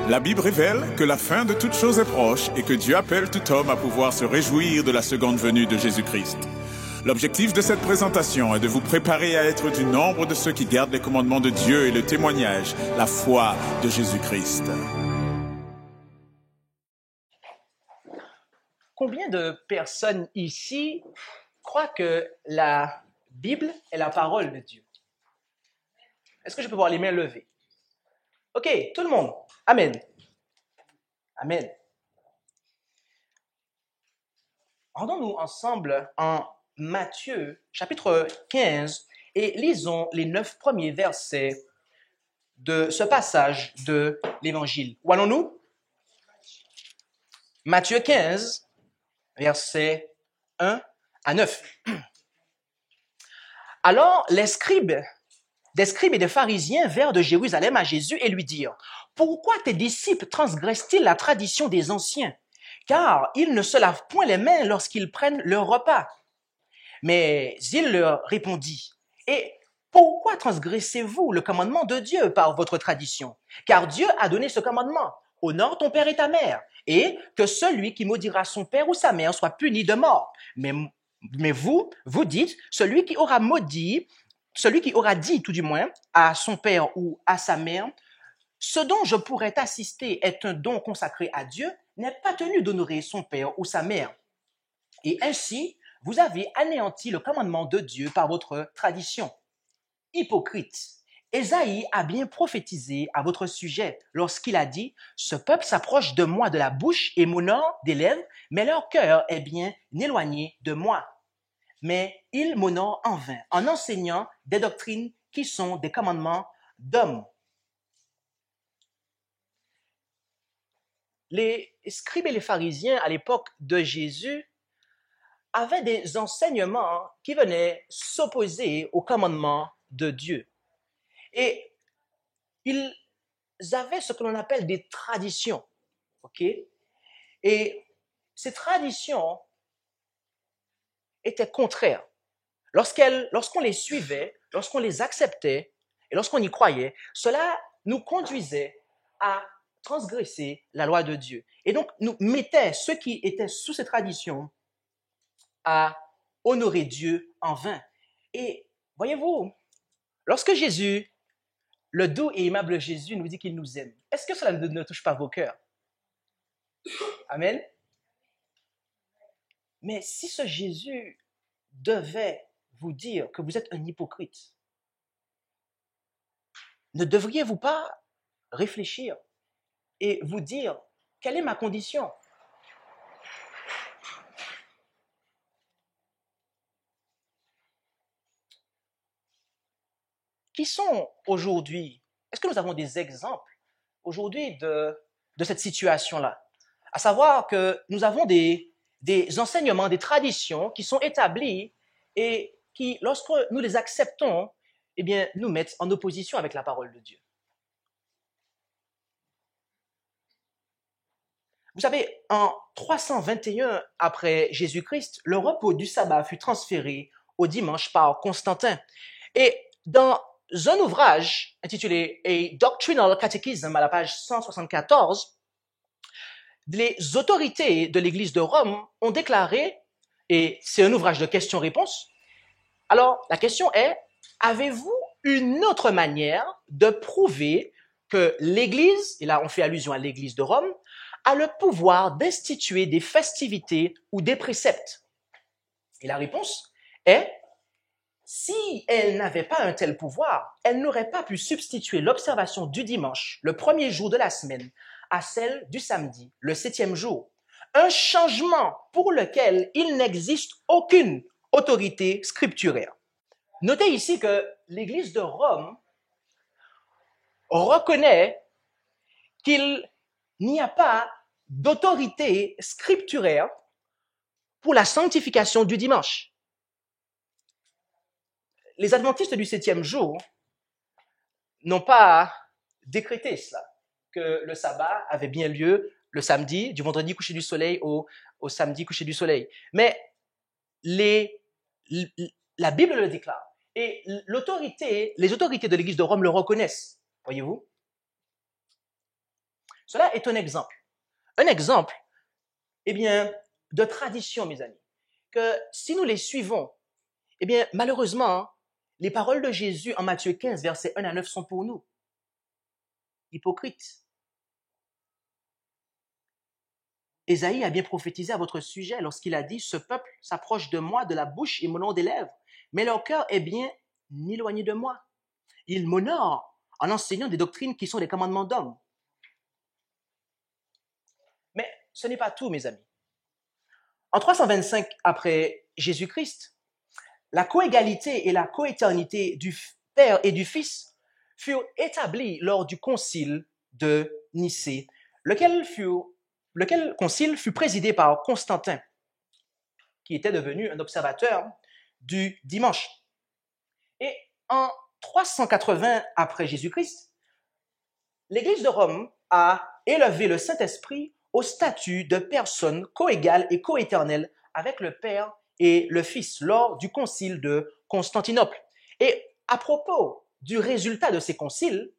La Bible révèle que la fin de toute chose est proche et que Dieu appelle tout homme à pouvoir se réjouir de la seconde venue de Jésus-Christ. L'objectif de cette présentation est de vous préparer à être du nombre de ceux qui gardent les commandements de Dieu et le témoignage, la foi de Jésus-Christ. Combien de personnes ici croient que la Bible est la parole de Dieu? Est-ce que je peux voir les mains levées? OK, tout le monde. Amen. Amen. Rendons-nous ensemble en Matthieu, chapitre 15, et lisons les 9 premiers versets de ce passage de l'Évangile. Où allons-nous? Matthieu 15, versets 1 à 9. Alors, des scribes et des pharisiens vinrent de Jérusalem à Jésus et lui dirent: « Pourquoi tes disciples transgressent-ils la tradition des anciens? Car ils ne se lavent point les mains lorsqu'ils prennent leur repas. » Mais il leur répondit: « Et pourquoi transgressez-vous le commandement de Dieu par votre tradition? Car Dieu a donné ce commandement: honore ton père et ta mère, et que celui qui maudira son père ou sa mère soit puni de mort. Mais vous dites, celui qui aura dit tout du moins à son père ou à sa mère, ce dont je pourrais t'assister est un don consacré à Dieu, n'est pas tenu d'honorer son père ou sa mère. Et ainsi, vous avez anéanti le commandement de Dieu par votre tradition. Hypocrite, Ésaïe a bien prophétisé à votre sujet lorsqu'il a dit: « Ce peuple s'approche de moi de la bouche et m'honore des lèvres, mais leur cœur est bien éloigné de moi. Mais ils m'honorent en vain, en enseignant des doctrines qui sont des commandements d'hommes. » Les scribes et les pharisiens à l'époque de Jésus avaient des enseignements qui venaient s'opposer aux commandements de Dieu. Et ils avaient ce que l'on appelle des traditions. OK? Et ces traditions étaient contraires. Lorsqu'on les suivait, lorsqu'on les acceptait et lorsqu'on y croyait, cela nous conduisait à transgresser la loi de Dieu. Et donc, nous mettait ceux qui étaient sous ces traditions à honorer Dieu en vain. Et voyez-vous, lorsque Jésus, le doux et aimable Jésus, nous dit qu'il nous aime, est-ce que cela ne touche pas vos cœurs? Amen. Mais si ce Jésus devait vous dire que vous êtes un hypocrite, ne devriez-vous pas réfléchir et vous dire: quelle est ma condition? Qui sont aujourd'hui, est-ce que nous avons des exemples aujourd'hui de cette situation-là? À savoir que nous avons des enseignements, des traditions qui sont établis et qui, lorsque nous les acceptons, eh bien, nous mettent en opposition avec la parole de Dieu. Vous savez, en 321 après Jésus-Christ, le repos du sabbat fut transféré au dimanche par Constantin. Et dans un ouvrage intitulé A Doctrinal Catechism à la page 174, les autorités de l'Église de Rome ont déclaré, et c'est un ouvrage de questions-réponses, alors la question est: avez-vous une autre manière de prouver que l'Église, et là on fait allusion à l'Église de Rome, a le pouvoir d'instituer des festivités ou des préceptes? Et la réponse est: si elle n'avait pas un tel pouvoir, elle n'aurait pas pu substituer l'observation du dimanche, le premier jour de la semaine, à celle du samedi, le 7e jour. Un changement pour lequel il n'existe aucune autorité scripturaire. Notez ici que l'Église de Rome reconnaît qu'il n'y a pas d'autorité scripturaire pour la sanctification du dimanche. Les adventistes du 7e jour n'ont pas décrété cela, que le sabbat avait bien lieu le samedi, du vendredi coucher du soleil au samedi coucher du soleil. Mais la Bible le déclare. Et les autorités de l'Église de Rome le reconnaissent, voyez-vous. Cela est un exemple. Un exemple, eh bien, de tradition, mes amis, que si nous les suivons, eh bien, malheureusement, les paroles de Jésus en Matthieu 15, versets 1 à 9 sont pour nous. Hypocrites. Ésaïe a bien prophétisé à votre sujet lorsqu'il a dit « Ce peuple s'approche de moi de la bouche et mon nom des lèvres, mais leur cœur est bien éloigné de moi. Ils m'honorent en enseignant des doctrines qui sont des commandements d'hommes. » Mais ce n'est pas tout, mes amis. En 325 après Jésus-Christ, la coégalité et la coéternité du Père et du Fils furent établies lors du concile de Nicée, lequel concile fut présidé par Constantin, qui était devenu un observateur du dimanche. Et en 380 après Jésus-Christ, l'Église de Rome a élevé le Saint-Esprit au statut de personne coégale et coéternelle avec le Père et le Fils lors du concile de Constantinople. Et à propos du résultat de ces conciles,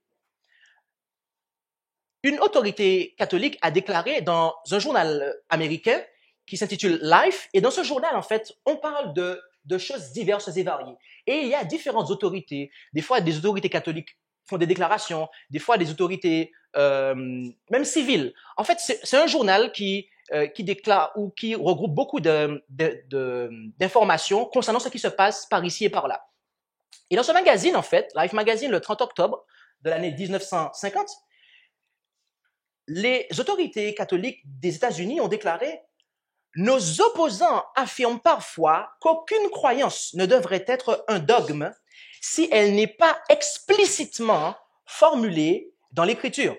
une autorité catholique a déclaré dans un journal américain qui s'intitule Life, et dans ce journal, en fait, on parle de choses diverses et variées. Et il y a différentes autorités. Des fois, des autorités catholiques font des déclarations, des fois des autorités même civiles. En fait, c'est un journal qui déclare ou qui regroupe beaucoup d'informations concernant ce qui se passe par ici et par là. Et dans ce magazine, en fait, Life Magazine, le 30 octobre de l'année 1950, les autorités catholiques des États-Unis ont déclaré « Nos opposants affirment parfois qu'aucune croyance ne devrait être un dogme si elle n'est pas explicitement formulée dans l'Écriture. »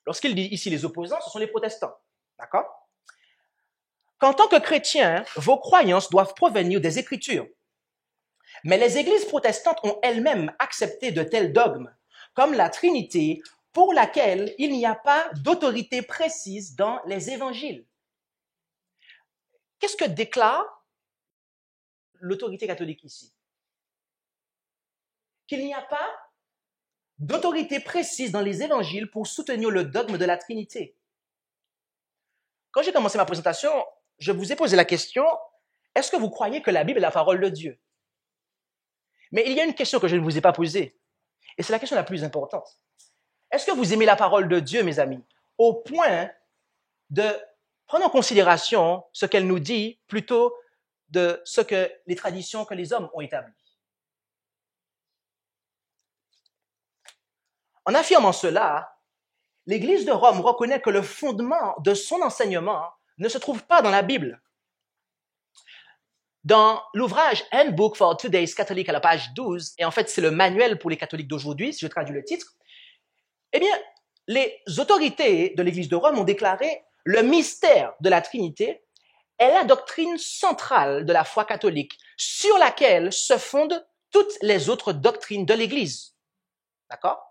Lorsqu'il dit ici les opposants, ce sont les protestants. D'accord? Qu'en tant que chrétiens, vos croyances doivent provenir des Écritures. Mais les églises protestantes ont elles-mêmes accepté de tels dogmes, comme la Trinité, pour laquelle il n'y a pas d'autorité précise dans les évangiles. Qu'est-ce que déclare l'autorité catholique ici? Qu'il n'y a pas d'autorité précise dans les évangiles pour soutenir le dogme de la Trinité. Quand j'ai commencé ma présentation, je vous ai posé la question, est-ce que vous croyez que la Bible est la parole de Dieu? Mais il y a une question que je ne vous ai pas posée, et c'est la question la plus importante. Est-ce que vous aimez la parole de Dieu, mes amis, au point de prendre en considération ce qu'elle nous dit plutôt de ce que les traditions que les hommes ont établies? En affirmant cela, l'Église de Rome reconnaît que le fondement de son enseignement ne se trouve pas dans la Bible. Dans l'ouvrage Handbook for Today's Catholic à la page 12, et en fait c'est le manuel pour les catholiques d'aujourd'hui, si je traduis le titre, eh bien, les autorités de l'Église de Rome ont déclaré le mystère de la Trinité est la doctrine centrale de la foi catholique sur laquelle se fondent toutes les autres doctrines de l'Église. D'accord?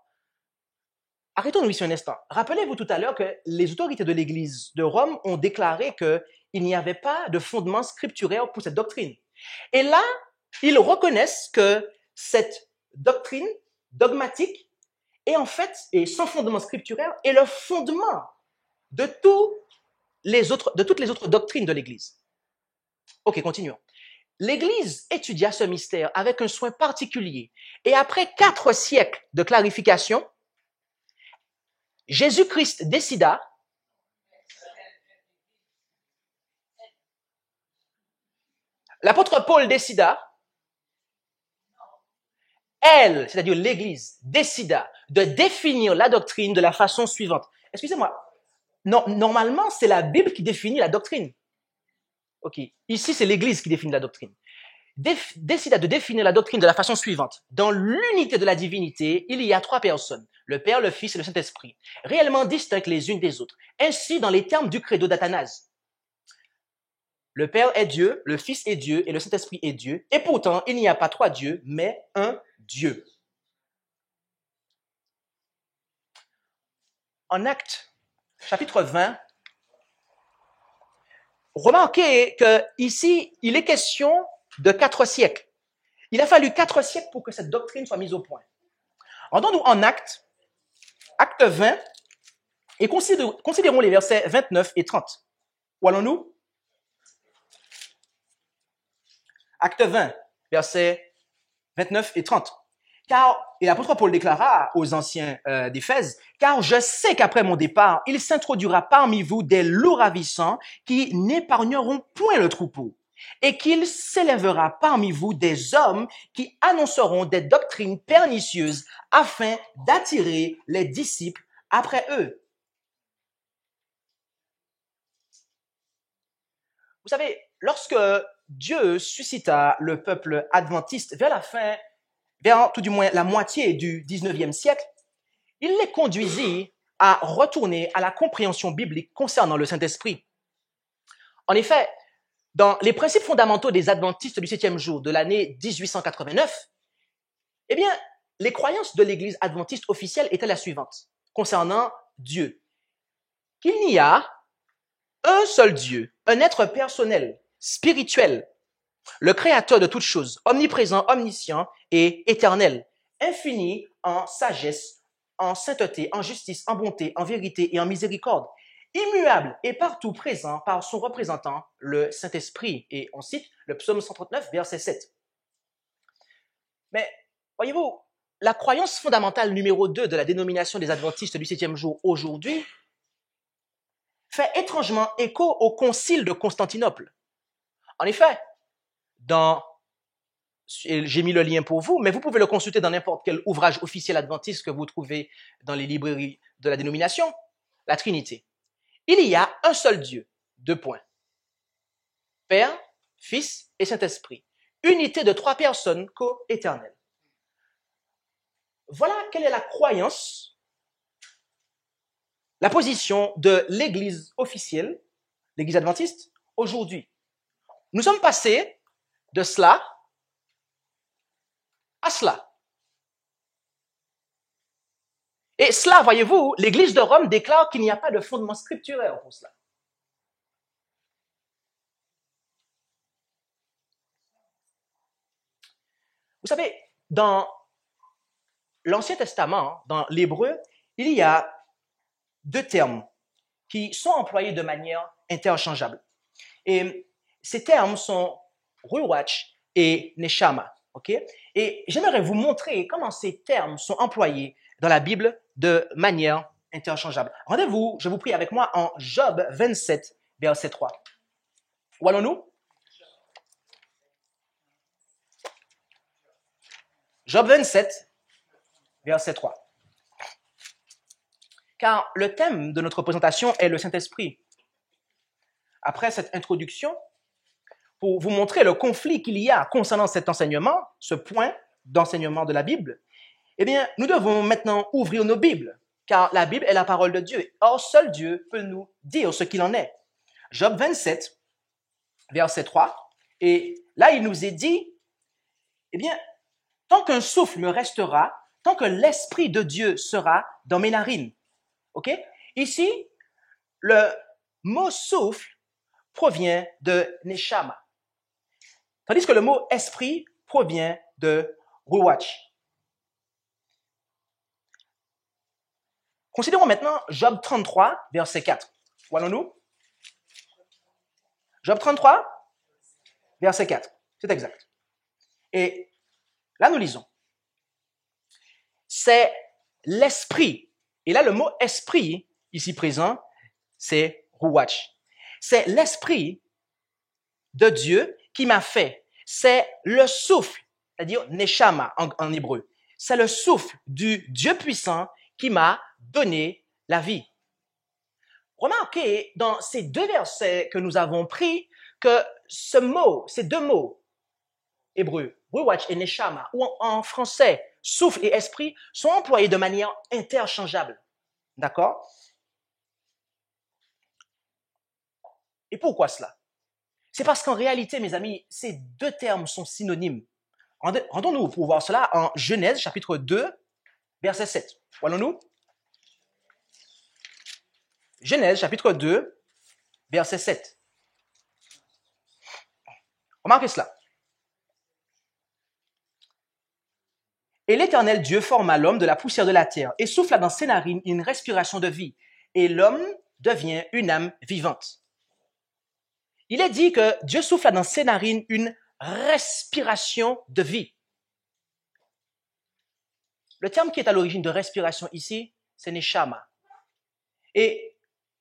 Arrêtons-nous ici un instant. Rappelez-vous tout à l'heure que les autorités de l'Église de Rome ont déclaré qu'il n'y avait pas de fondement scripturaire pour cette doctrine. Et là, ils reconnaissent que cette doctrine dogmatique est en fait, et sans fondement scripturaire, est le fondement de toutes les autres doctrines de l'Église. Ok, continuons. L'Église étudia ce mystère avec un soin particulier. Et après 4 siècles de clarification, Jésus-Christ décida l'apôtre Paul décida, elle, c'est-à-dire l'Église, décida de définir la doctrine de la façon suivante. Excusez-moi, normalement, c'est la Bible qui définit la doctrine. Ok, ici, c'est l'Église qui définit la doctrine. Décida de définir la doctrine de la façon suivante. Dans l'unité de la divinité, il y a 3 personnes, le Père, le Fils et le Saint-Esprit, réellement distinctes les unes des autres. Ainsi, dans les termes du credo d'Athanase, le Père est Dieu, le Fils est Dieu et le Saint-Esprit est Dieu. Et pourtant, il n'y a pas 3 dieux, mais un Dieu. En Actes, chapitre 20, remarquez qu'ici, il est question de 4 siècles. Il a fallu 4 siècles pour que cette doctrine soit mise au point. Rendons-nous en Actes 20, Et considérons les versets 29 et 30. Où allons-nous? Acte 20, versets 29 et 30. Et l'apôtre Paul déclara aux anciens d'Éphèse, « Car je sais qu'après mon départ, il s'introduira parmi vous des loups ravissants qui n'épargneront point le troupeau, et qu'il s'élèvera parmi vous des hommes qui annonceront des doctrines pernicieuses afin d'attirer les disciples après eux. » Vous savez, lorsque Dieu suscita le peuple adventiste vers la fin, vers tout du moins la moitié du 19e siècle, il les conduisit à retourner à la compréhension biblique concernant le Saint-Esprit. En effet, dans les principes fondamentaux des adventistes du 7e jour de l'année 1889, eh bien, les croyances de l'Église adventiste officielle étaient la suivante, concernant Dieu. Qu'il n'y a un seul Dieu, un être personnel, spirituel, le créateur de toutes choses, omniprésent, omniscient et éternel, infini en sagesse, en sainteté, en justice, en bonté, en vérité et en miséricorde, immuable et partout présent par son représentant, le Saint-Esprit. Et on cite le psaume 139, verset 7. Mais, voyez-vous, la croyance fondamentale numéro 2 de la dénomination des adventistes du 7e jour aujourd'hui fait étrangement écho au concile de Constantinople. En effet, j'ai mis le lien pour vous, mais vous pouvez le consulter dans n'importe quel ouvrage officiel adventiste que vous trouvez dans les librairies de la dénomination, la Trinité. Il y a un seul Dieu, 2 points. Père, Fils et Saint-Esprit. Unité de 3 personnes co-éternelles. Voilà quelle est la croyance, la position de l'Église officielle, l'Église adventiste, aujourd'hui. Nous sommes passés de cela à cela. Et cela, voyez-vous, l'Église de Rome déclare qu'il n'y a pas de fondement scripturaire pour cela. Vous savez, dans l'Ancien Testament, dans l'hébreu, il y a 2 termes qui sont employés de manière interchangeable. Et ces termes sont ruach et neshama. Okay? Et j'aimerais vous montrer comment ces termes sont employés dans la Bible de manière interchangeable. Rendez-vous, je vous prie avec moi, en Job 27, verset 3. Où allons-nous? Job 27, verset 3. Car le thème de notre présentation est le Saint-Esprit. Après cette introduction, pour vous montrer le conflit qu'il y a concernant cet enseignement, ce point d'enseignement de la Bible, eh bien, nous devons maintenant ouvrir nos Bibles, car la Bible est la parole de Dieu. Or, seul Dieu peut nous dire ce qu'il en est. Job 27, verset 3, et là, il nous est dit, eh bien, tant qu'un souffle me restera, tant que l'Esprit de Dieu sera dans mes narines. OK? Ici, le mot souffle provient de neshama, tandis que le mot esprit provient de ruach. Considérons maintenant Job 33, verset 4. Où allons-nous? Job 33, verset 4. C'est exact. Et là, nous lisons. C'est l'esprit. Et là, le mot esprit, ici présent, c'est ruach. C'est l'esprit de Dieu qui m'a fait. C'est le souffle, c'est-à-dire neshama en hébreu. C'est le souffle du Dieu puissant qui m'a donné la vie. Remarquez dans ces 2 versets que nous avons pris que ces 2 mots hébreux, ruach et neshama, ou en français, souffle et esprit, sont employés de manière interchangeable. D'accord? Et pourquoi cela? C'est parce qu'en réalité, mes amis, ces 2 termes sont synonymes. Rendons-nous pour voir cela en Genèse, chapitre 2, verset 7. Où allons-nous? Genèse, chapitre 2, verset 7. Remarquez cela. Et l'Éternel Dieu forma l'homme de la poussière de la terre et souffla dans ses narines une respiration de vie. et l'homme devient une âme vivante. Il est dit que Dieu souffle dans ses narines une respiration de vie. Le terme qui est à l'origine de respiration ici, c'est neshama. Et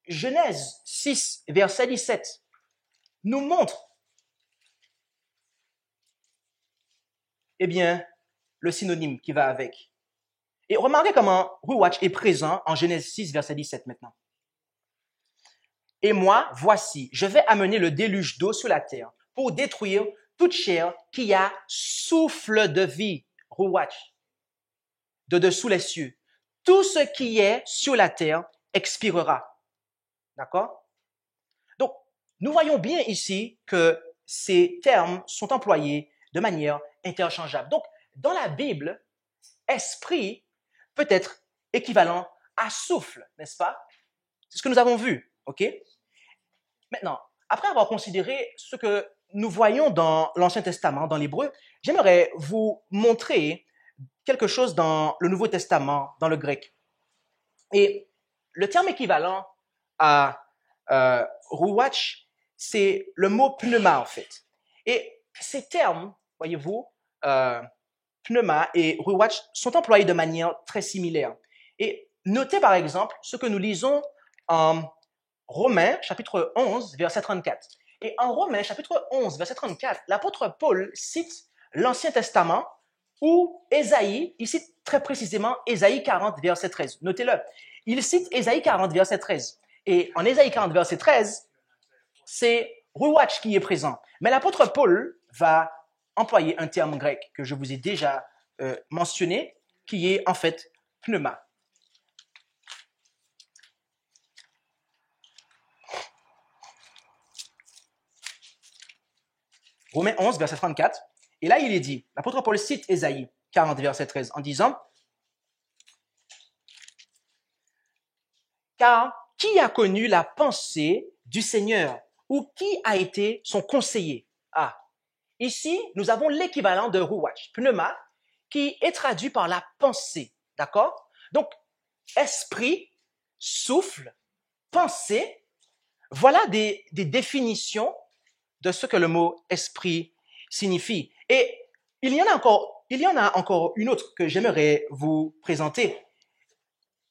Genèse 6, verset 17, nous montre, eh bien, le synonyme qui va avec. Et remarquez comment Ruach est présent en Genèse 6, verset 17 maintenant. Et moi, voici, je vais amener le déluge d'eau sur la terre pour détruire toute chair qui a souffle de vie, Ruach, de dessous les cieux. Tout ce qui est sur la terre expirera. D'accord? Donc, nous voyons bien ici que ces termes sont employés de manière interchangeable. Donc, dans la Bible, esprit peut être équivalent à souffle, n'est-ce pas? C'est ce que nous avons vu, ok? Maintenant, après avoir considéré ce que nous voyons dans l'Ancien Testament, dans l'Hébreu, j'aimerais vous montrer quelque chose dans le Nouveau Testament, dans le grec. Et le terme équivalent à Ruach, c'est le mot pneuma, en fait. Et ces termes, voyez-vous, pneuma et Ruach sont employés de manière très similaire. Et notez par exemple ce que nous lisons en Romains chapitre 11, verset 34. Et en Romains chapitre 11, verset 34, l'apôtre Paul cite l'Ancien Testament ou Ésaïe, il cite très précisément Ésaïe 40, verset 13. Notez-le. Il cite Ésaïe 40, verset 13. Et en Ésaïe 40, verset 13, c'est Ruach qui est présent. Mais l'apôtre Paul va employer un terme grec que je vous ai déjà mentionné, qui est en fait pneuma. Romains 11, verset 34. Et là, il est dit, l'apôtre Paul cite Ésaïe 40, verset 13, en disant, « Car qui a connu la pensée du Seigneur ou qui a été son conseiller? » Ah, ici, nous avons l'équivalent de Ruach, pneuma, qui est traduit par la pensée, d'accord? Donc, esprit, souffle, pensée, voilà des définitions de ce que le mot esprit signifie. Et il y en a encore une autre que j'aimerais vous présenter.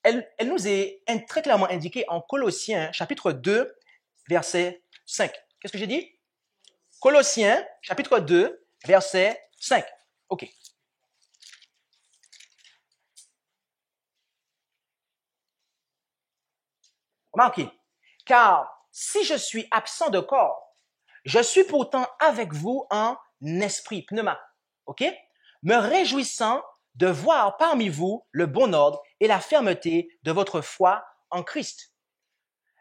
Elle nous est très clairement indiquée en Colossiens, chapitre 2, verset 5. Qu'est-ce que j'ai dit? Colossiens, chapitre 2, verset 5. OK. Remarquez. Car si je suis absent de corps, je suis pourtant avec vous en esprit, pneuma. OK? Me réjouissant de voir parmi vous le bon ordre et la fermeté de votre foi en Christ.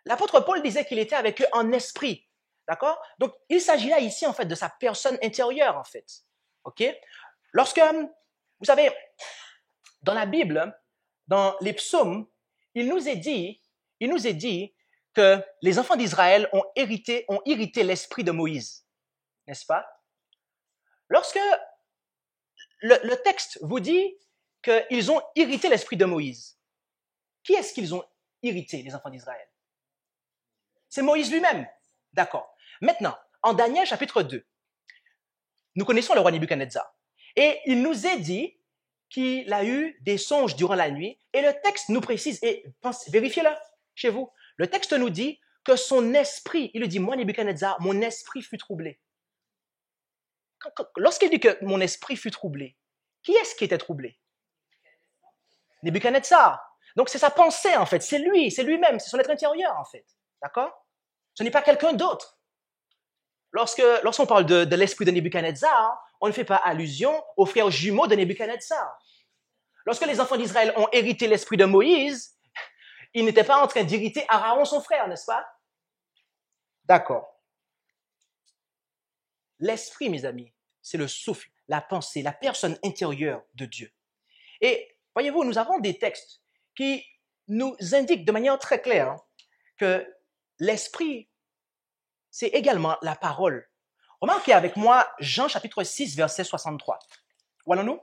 L'apôtre Paul disait qu'il était avec eux en esprit. D'accord? Donc, il s'agit là ici, en fait, de sa personne intérieure, en fait. OK? Lorsque, vous savez, dans la Bible, dans les psaumes, il nous est dit que les enfants d'Israël ont irrité l'esprit de Moïse. N'est-ce pas? Lorsque le texte vous dit qu'ils ont irrité l'esprit de Moïse, qui est-ce qu'ils ont irrité, les enfants d'Israël? C'est Moïse lui-même. D'accord. Maintenant, en Daniel chapitre 2, nous connaissons le roi Nebuchadnezzar. Et il nous est dit qu'il a eu des songes durant la nuit. Et le texte nous précise, et vérifiez-le chez vous, le texte nous dit que son esprit, il lui dit, moi Nebuchadnezzar, mon esprit fut troublé. Lorsqu'il dit que mon esprit fut troublé, qui est-ce qui était troublé? Nebuchadnezzar. Donc c'est sa pensée en fait, c'est lui-même, c'est son être intérieur en fait. D'accord? Ce n'est pas quelqu'un d'autre. Lorsqu'on parle de l'esprit de Nebuchadnezzar, on ne fait pas allusion aux frères jumeaux de Nebuchadnezzar. Lorsque les enfants d'Israël ont hérité l'esprit de Moïse, ils n'étaient pas en train d'hériter Aaron son frère, n'est-ce pas? D'accord. L'esprit, mes amis, c'est le souffle, la pensée, la personne intérieure de Dieu. Et voyez-vous, nous avons des textes qui nous indiquent de manière très claire que l'esprit, c'est également la parole. Remarquez avec moi Jean chapitre 6, verset 63. Où allons-nous?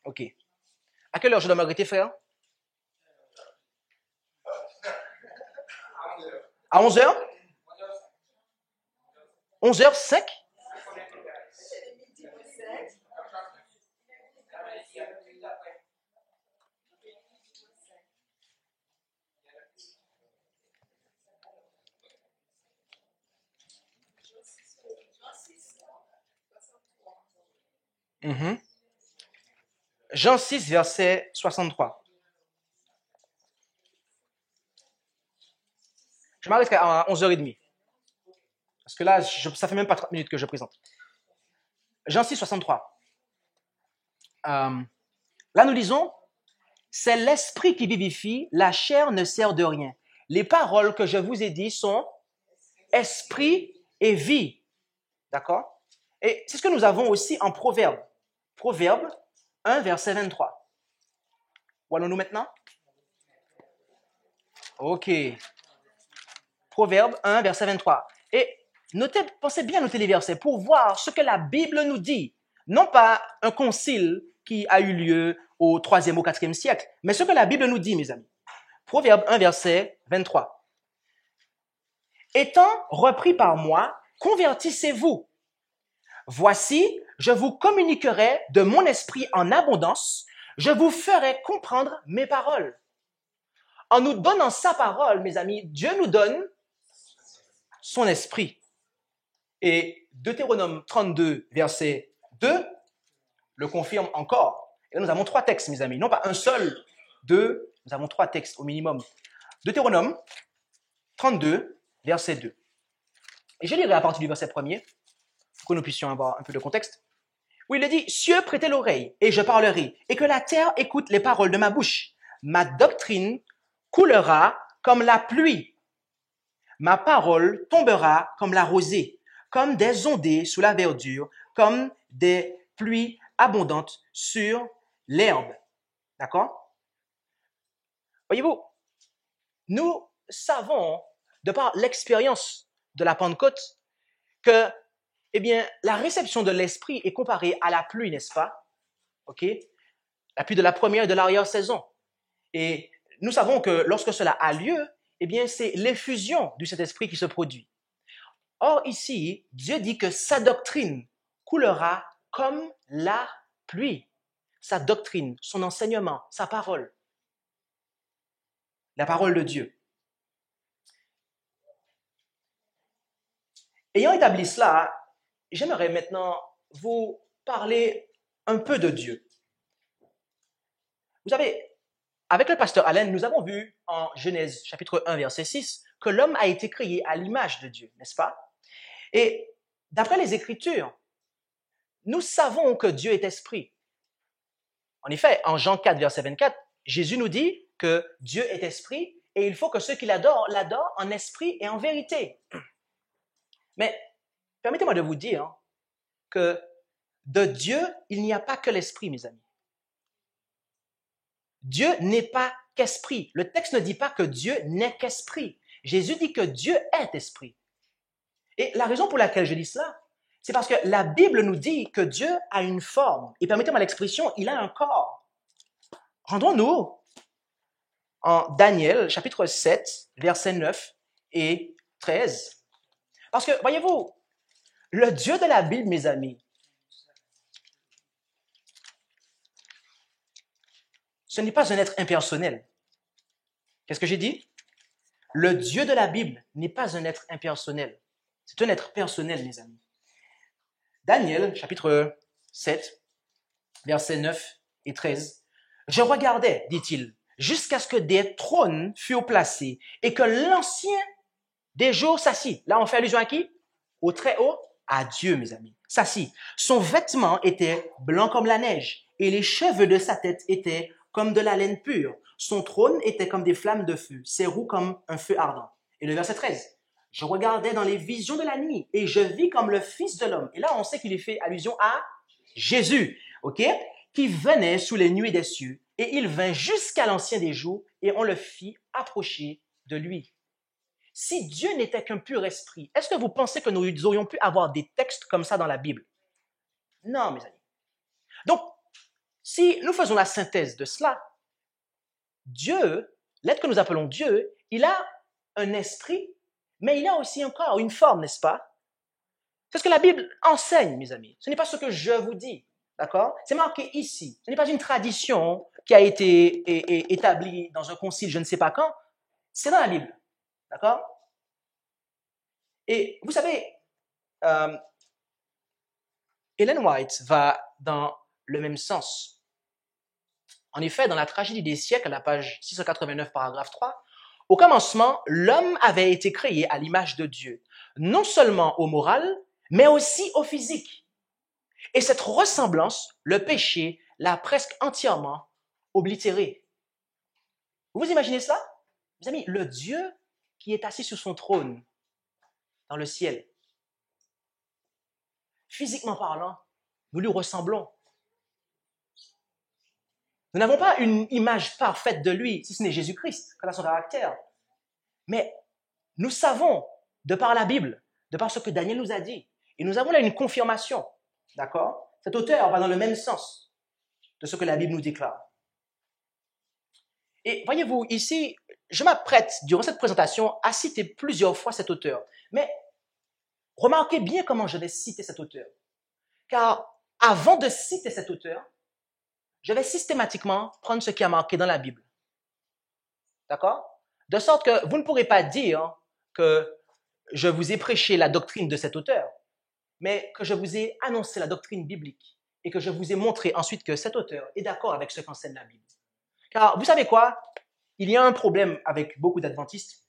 OK. À quelle heure je dois m'arrêter, frère? À 11 heures? 11h05? Mhm. Jean 6, verset 63. Je m'arrête à 11h30. Parce que là, ça fait même pas 30 minutes que je présente. Jean 6, 63. Là, nous lisons, c'est l'esprit qui vivifie, la chair ne sert de rien. Les paroles que je vous ai dites sont esprit et vie. D'accord? Et c'est ce que nous avons aussi en Proverbe. Proverbe 1, verset 23. Où allons-nous maintenant? OK. Proverbe 1, verset 23. Et pensez bien à noter les versets pour voir ce que la Bible nous dit. Non pas un concile qui a eu lieu au 3e, au 4e siècle, mais ce que la Bible nous dit, mes amis. Proverbe 1, verset 23. Étant repris par moi, convertissez-vous. Voici, je vous communiquerai de mon esprit en abondance, je vous ferai comprendre mes paroles. En nous donnant sa parole, mes amis, Dieu nous donne son esprit. Et Deutéronome 32, verset 2, le confirme encore. Et là, nous avons 3 textes, mes amis. Non pas un seul, 2, nous avons 3 textes au minimum. Deutéronome 32, verset 2. Et je lirai à partir du verset 1er, pour que nous puissions avoir un peu de contexte. Où il est dit, cieux, prêtez l'oreille, et je parlerai, et que la terre écoute les paroles de ma bouche. Ma doctrine coulera comme la pluie. Ma parole tombera comme la rosée, comme des ondées sous la verdure, comme des pluies abondantes sur l'herbe. D'accord? Voyez-vous, nous savons, de par l'expérience de la Pentecôte, que, eh bien, la réception de l'Esprit est comparée à la pluie, n'est-ce pas? OK? La pluie de la première et de l'arrière-saison. Et nous savons que lorsque cela a lieu, eh bien, c'est l'effusion du Saint-Esprit qui se produit. Or, ici, Dieu dit que sa doctrine coulera comme la pluie. Sa doctrine, son enseignement, sa parole. La parole de Dieu. Ayant établi cela, j'aimerais maintenant vous parler un peu de Dieu. Vous savez, avec le pasteur Allen, nous avons vu en Genèse chapitre 1, verset 6, que l'homme a été créé à l'image de Dieu, n'est-ce pas? Et d'après les Écritures, nous savons que Dieu est esprit. En effet, en Jean 4, verset 24, Jésus nous dit que Dieu est esprit et il faut que ceux qui l'adorent en esprit et en vérité. Mais permettez-moi de vous dire que de Dieu, il n'y a pas que l'esprit, mes amis. Dieu n'est pas qu'esprit. Le texte ne dit pas que Dieu n'est qu'esprit. Jésus dit que Dieu est esprit. Et la raison pour laquelle je dis cela, c'est parce que la Bible nous dit que Dieu a une forme. Et permettez-moi l'expression, il a un corps. Rendons-nous en Daniel, chapitre 7, versets 9 et 13. Parce que, voyez-vous, le Dieu de la Bible, mes amis, ce n'est pas un être impersonnel. Qu'est-ce que j'ai dit? Le Dieu de la Bible n'est pas un être impersonnel. C'est un être personnel, mes amis. Daniel, chapitre 7, versets 9 et 13. Je regardais, dit-il, jusqu'à ce que des trônes furent placés et que l'ancien des jours s'assit. Là, on fait allusion à qui? Au très haut, à Dieu, mes amis. S'assit. Son vêtement était blanc comme la neige et les cheveux de sa tête étaient comme de la laine pure. Son trône était comme des flammes de feu, ses roues comme un feu ardent. Et le verset 13. Je regardais dans les visions de la nuit et je vis comme le Fils de l'homme. Et là, on sait qu'il est fait allusion à Jésus, ok, qui venait sous les nuées des cieux. Et il vint jusqu'à l'ancien des jours et on le fit approcher de lui. Si Dieu n'était qu'un pur esprit, est-ce que vous pensez que nous aurions pu avoir des textes comme ça dans la Bible? Non, mes amis. Donc, si nous faisons la synthèse de cela, Dieu, l'être que nous appelons Dieu, il a un esprit Mais il y a aussi encore une forme, n'est-ce pas? C'est ce que la Bible enseigne, mes amis. Ce n'est pas ce que je vous dis, d'accord? C'est marqué ici. Ce n'est pas une tradition qui a été établie dans un concile je ne sais pas quand. C'est dans la Bible, d'accord? Et vous savez, Ellen White va dans le même sens. En effet, dans la tragédie des siècles, à la page 689, paragraphe 3, au commencement, l'homme avait été créé à l'image de Dieu, non seulement au moral, mais aussi au physique. Et cette ressemblance, le péché l'a presque entièrement oblitéré. Vous imaginez cela? Mes amis, le Dieu qui est assis sur son trône dans le ciel, physiquement parlant, nous lui ressemblons. Nous n'avons pas une image parfaite de lui, si ce n'est Jésus-Christ, quant à son caractère. Mais nous savons, de par la Bible, de par ce que Daniel nous a dit, et nous avons là une confirmation, d'accord? Cet auteur va dans le même sens de ce que la Bible nous déclare. Et voyez-vous, ici, je m'apprête, durant cette présentation, à citer plusieurs fois cet auteur. Mais remarquez bien comment je vais citer cet auteur. Car avant de citer cet auteur, je vais systématiquement prendre ce qui est marqué dans la Bible. D'accord? De sorte que vous ne pourrez pas dire que je vous ai prêché la doctrine de cet auteur, mais que je vous ai annoncé la doctrine biblique et que je vous ai montré ensuite que cet auteur est d'accord avec ce qu'enseigne la Bible. Car vous savez quoi? Il y a un problème avec beaucoup d'adventistes.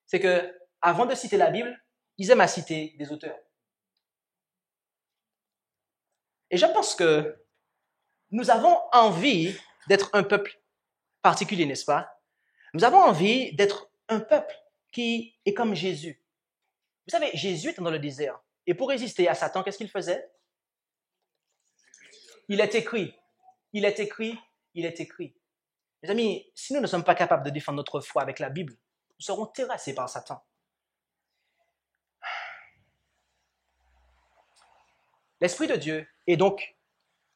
C'est que, avant de citer la Bible, ils aiment à citer des auteurs. Et je pense que nous avons envie d'être un peuple particulier, n'est-ce pas? Nous avons envie d'être un peuple qui est comme Jésus. Vous savez, Jésus était dans le désert. Et pour résister à Satan, qu'est-ce qu'il faisait? Il est écrit, il est écrit, il est écrit. Mes amis, si nous ne sommes pas capables de défendre notre foi avec la Bible, nous serons terrassés par Satan. L'Esprit de Dieu est donc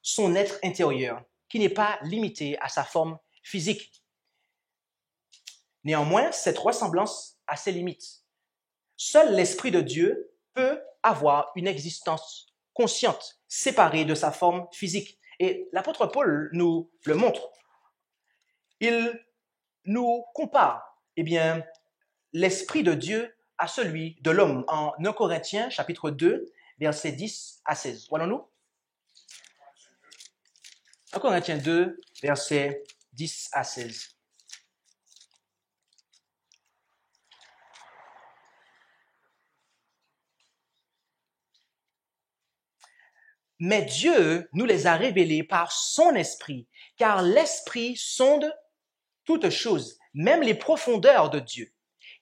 son être intérieur, qui n'est pas limité à sa forme physique. Néanmoins, cette ressemblance a ses limites. Seul l'Esprit de Dieu peut avoir une existence consciente, séparée de sa forme physique. Et l'apôtre Paul nous le montre. Il nous compare, l'Esprit de Dieu à celui de l'homme en 1 Corinthiens, chapitre 2, versets 10 à 16. Voyons-nous? 1 Corinthiens 2, versets 10 à 16. Mais Dieu nous les a révélés par son Esprit, car l'Esprit sonde toutes choses, même les profondeurs de Dieu.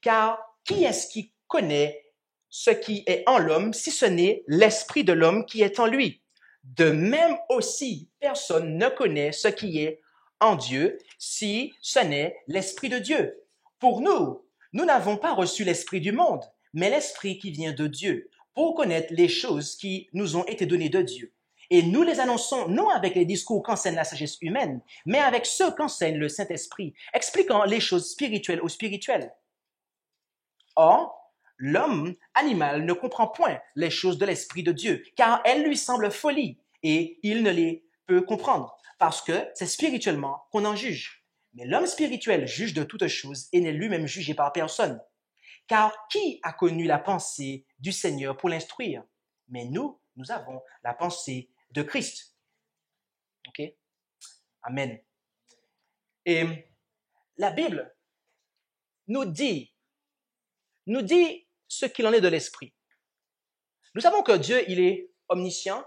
Car qui est-ce qui connaît ce qui est en l'homme, si ce n'est l'Esprit de l'homme qui est en lui? De même aussi, personne ne connaît ce qui est en Dieu, si ce n'est l'Esprit de Dieu. Pour nous, nous n'avons pas reçu l'Esprit du monde, mais l'Esprit qui vient de Dieu, pour connaître les choses qui nous ont été données de Dieu. Et nous les annonçons non avec les discours qu'enseigne la sagesse humaine, mais avec ceux qu'enseigne le Saint-Esprit, expliquant les choses spirituelles aux spirituels. Or, l'homme animal ne comprend point les choses de l'Esprit de Dieu, car elles lui semblent folie, et il ne les peut comprendre, parce que c'est spirituellement qu'on en juge. Mais l'homme spirituel juge de toutes choses et n'est lui-même jugé par personne. Car qui a connu la pensée du Seigneur pour l'instruire? Mais nous avons la pensée de Christ. OK? Amen. Et la Bible nous dit ce qu'il en est de l'Esprit. Nous savons que Dieu, il est omniscient,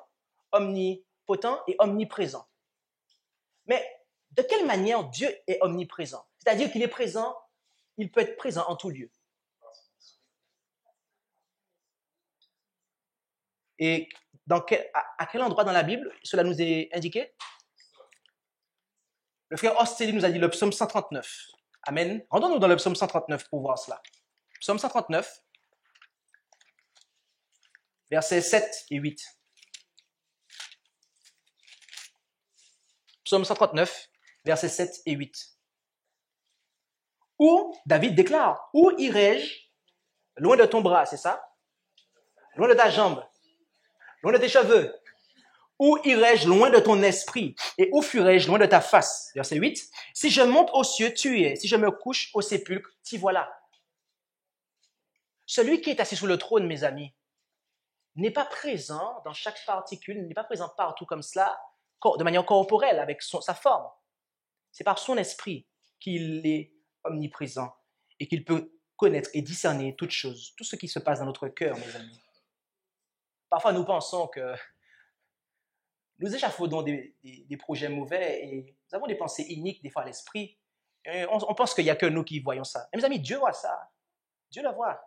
omnipotent et omniprésent. Mais de quelle manière Dieu est omniprésent? C'est-à-dire qu'il est présent, il peut être présent en tout lieu. Et à quel endroit dans la Bible cela nous est indiqué? Le frère Ostelli nous a dit le psaume 139. Amen. Rendons-nous dans le psaume 139 pour voir cela. Psaume 139, versets 7 et 8. Psaume 139, versets 7 et 8. Où David déclare, « Où irai-je Loin de ton bras, c'est ça? Loin de ta jambe? Loin de tes cheveux? Où irai-je loin de ton esprit? Et où fuirai-je loin de ta face? Verset 8. Si je monte aux cieux, tu y es. Si je me couche au sépulcre, t'y voilà. Celui qui est assis sur le trône, mes amis, n'est pas présent dans chaque particule, n'est pas présent partout comme cela, de manière corporelle, avec sa forme. C'est par son esprit qu'il est omniprésent et qu'il peut connaître et discerner toutes choses, tout ce qui se passe dans notre cœur, mes amis. Parfois, nous pensons que nous échafaudons des projets mauvais et nous avons des pensées iniques, des fois à l'esprit. On pense qu'il n'y a que nous qui voyons ça. Mais mes amis, Dieu voit ça. Dieu le voit.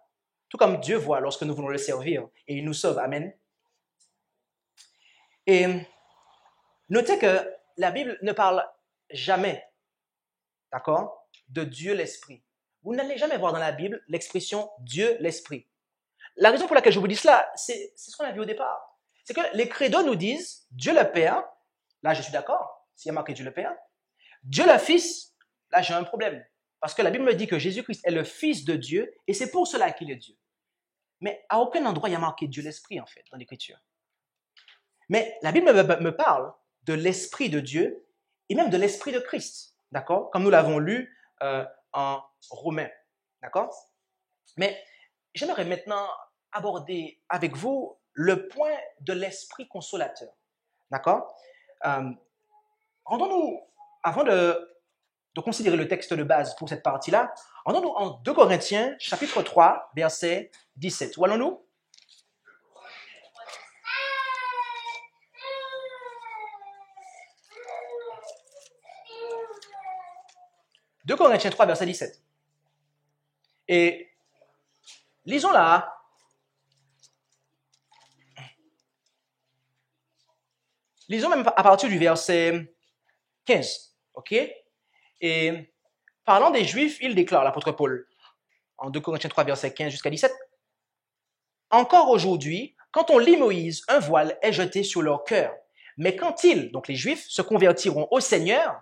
Tout comme Dieu voit lorsque nous voulons le servir et il nous sauve. Amen. Et notez que la Bible ne parle jamais, d'accord, de Dieu l'Esprit. Vous n'allez jamais voir dans la Bible l'expression Dieu l'Esprit. La raison pour laquelle je vous dis cela, c'est ce qu'on a vu au départ. C'est que les credos nous disent Dieu le Père, là je suis d'accord, s'il y a marqué Dieu le Père, Dieu le Fils, là j'ai un problème. Parce que la Bible me dit que Jésus-Christ est le Fils de Dieu et c'est pour cela qu'il est Dieu. Mais à aucun endroit il y a marqué Dieu l'Esprit en fait dans l'Écriture. Mais la Bible me parle de l'Esprit de Dieu et même de l'Esprit de Christ, d'accord? Comme nous l'avons lu en Romains, d'accord? Mais j'aimerais maintenant aborder avec vous le point de l'Esprit consolateur, d'accord? Rendons-nous, avant de considérer le texte de base pour cette partie-là, rendons-nous en 2 Corinthiens, chapitre 3, verset 17. Où allons-nous? « 2 Corinthiens 3, verset 17. Et lisons là. Lisons même à partir du verset 15. OK? Et parlant des Juifs, il déclare, l'apôtre Paul, en 2 Corinthiens 3, verset 15 jusqu'à 17, « Encore aujourd'hui, quand on lit Moïse, un voile est jeté sur leur cœur. Mais quand ils, donc les Juifs, se convertiront au Seigneur,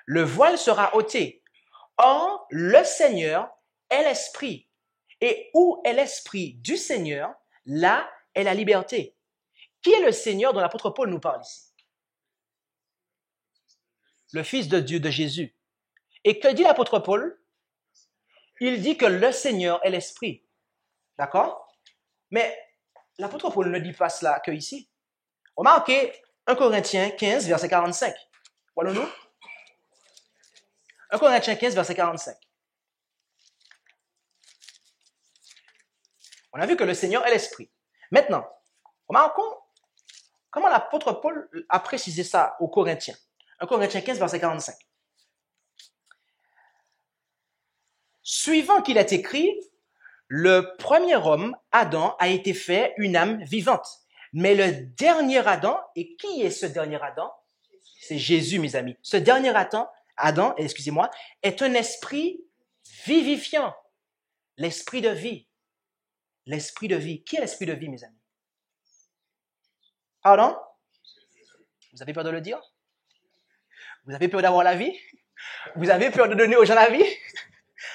le voile sera ôté. Or, le Seigneur est l'Esprit. Et où est l'Esprit du Seigneur, là est la liberté. » Qui est le Seigneur dont l'apôtre Paul nous parle ici? Le Fils de Dieu, de Jésus. Et que dit l'apôtre Paul? Il dit que le Seigneur est l'Esprit. D'accord? Mais l'apôtre Paul ne dit pas cela que ici. Remarquez 1 Corinthiens 15, verset 45. Voyons-nous? 1 Corinthiens 15, verset 45. On a vu que le Seigneur est l'Esprit. Maintenant, remarquons comment l'apôtre Paul a précisé ça aux Corinthiens. 1 Corinthiens 15, verset 45. Suivant qu'il est écrit, le premier homme, Adam, a été fait une âme vivante. Mais le dernier Adam, et qui est ce dernier Adam? C'est Jésus, mes amis. Ce dernier Adam, excusez-moi, est un esprit vivifiant. L'esprit de vie. L'esprit de vie. Qui est l'esprit de vie, mes amis? Pardon? Vous avez peur de le dire? Vous avez peur d'avoir la vie? Vous avez peur de donner aux gens la vie?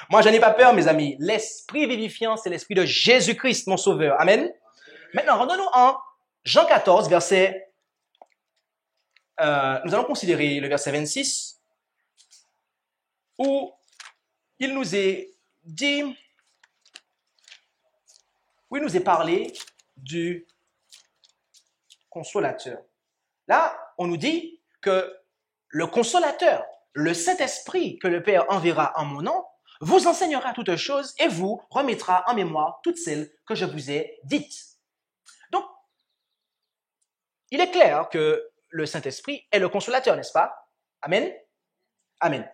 Moi, je n'ai pas peur, mes amis. L'esprit vivifiant, c'est l'esprit de Jésus-Christ, mon sauveur. Amen. Maintenant, rendons-nous en Jean 14, verset... nous allons considérer le verset 26, où il nous est dit, où il nous est parlé du consolateur. Là, on nous dit que le consolateur, le Saint-Esprit que le Père enverra en mon nom, vous enseignera toutes choses et vous remettra en mémoire toutes celles que je vous ai dites. Donc, il est clair que le Saint-Esprit est le consolateur, n'est-ce pas? Amen? Amen.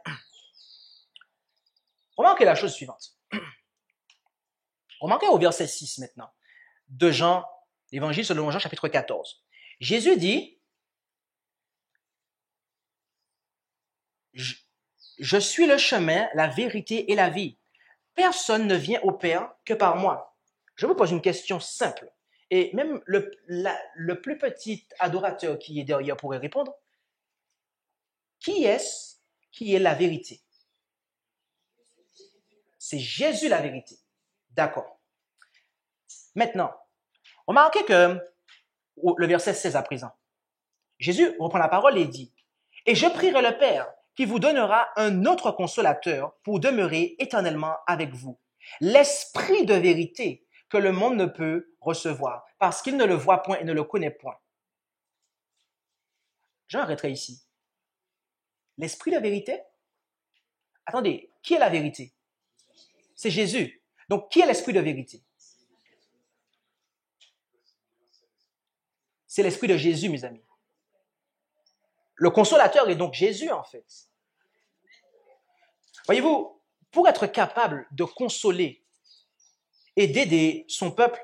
Remarquez la chose suivante. Remarquez au verset 6 maintenant, de Jean, l'évangile selon Jean, chapitre 14. Jésus dit, je suis le chemin, la vérité et la vie. Personne ne vient au Père que par moi. Je vous pose une question simple. Et même le plus petit adorateur qui est derrière pourrait répondre. Qui est-ce qui est la vérité? C'est Jésus la vérité. D'accord. Maintenant, remarquez que le verset 16 à présent, Jésus reprend la parole et dit, « Et je prierai le Père qui vous donnera un autre consolateur pour demeurer éternellement avec vous, l'Esprit de vérité que le monde ne peut recevoir, parce qu'il ne le voit point et ne le connaît point. » J'arrêterai ici. L'Esprit de vérité? Attendez, qui est la vérité? C'est Jésus. Donc, qui est l'Esprit de vérité? C'est l'Esprit de Jésus, mes amis. Le consolateur est donc Jésus, en fait. Voyez-vous, pour être capable de consoler et d'aider son peuple,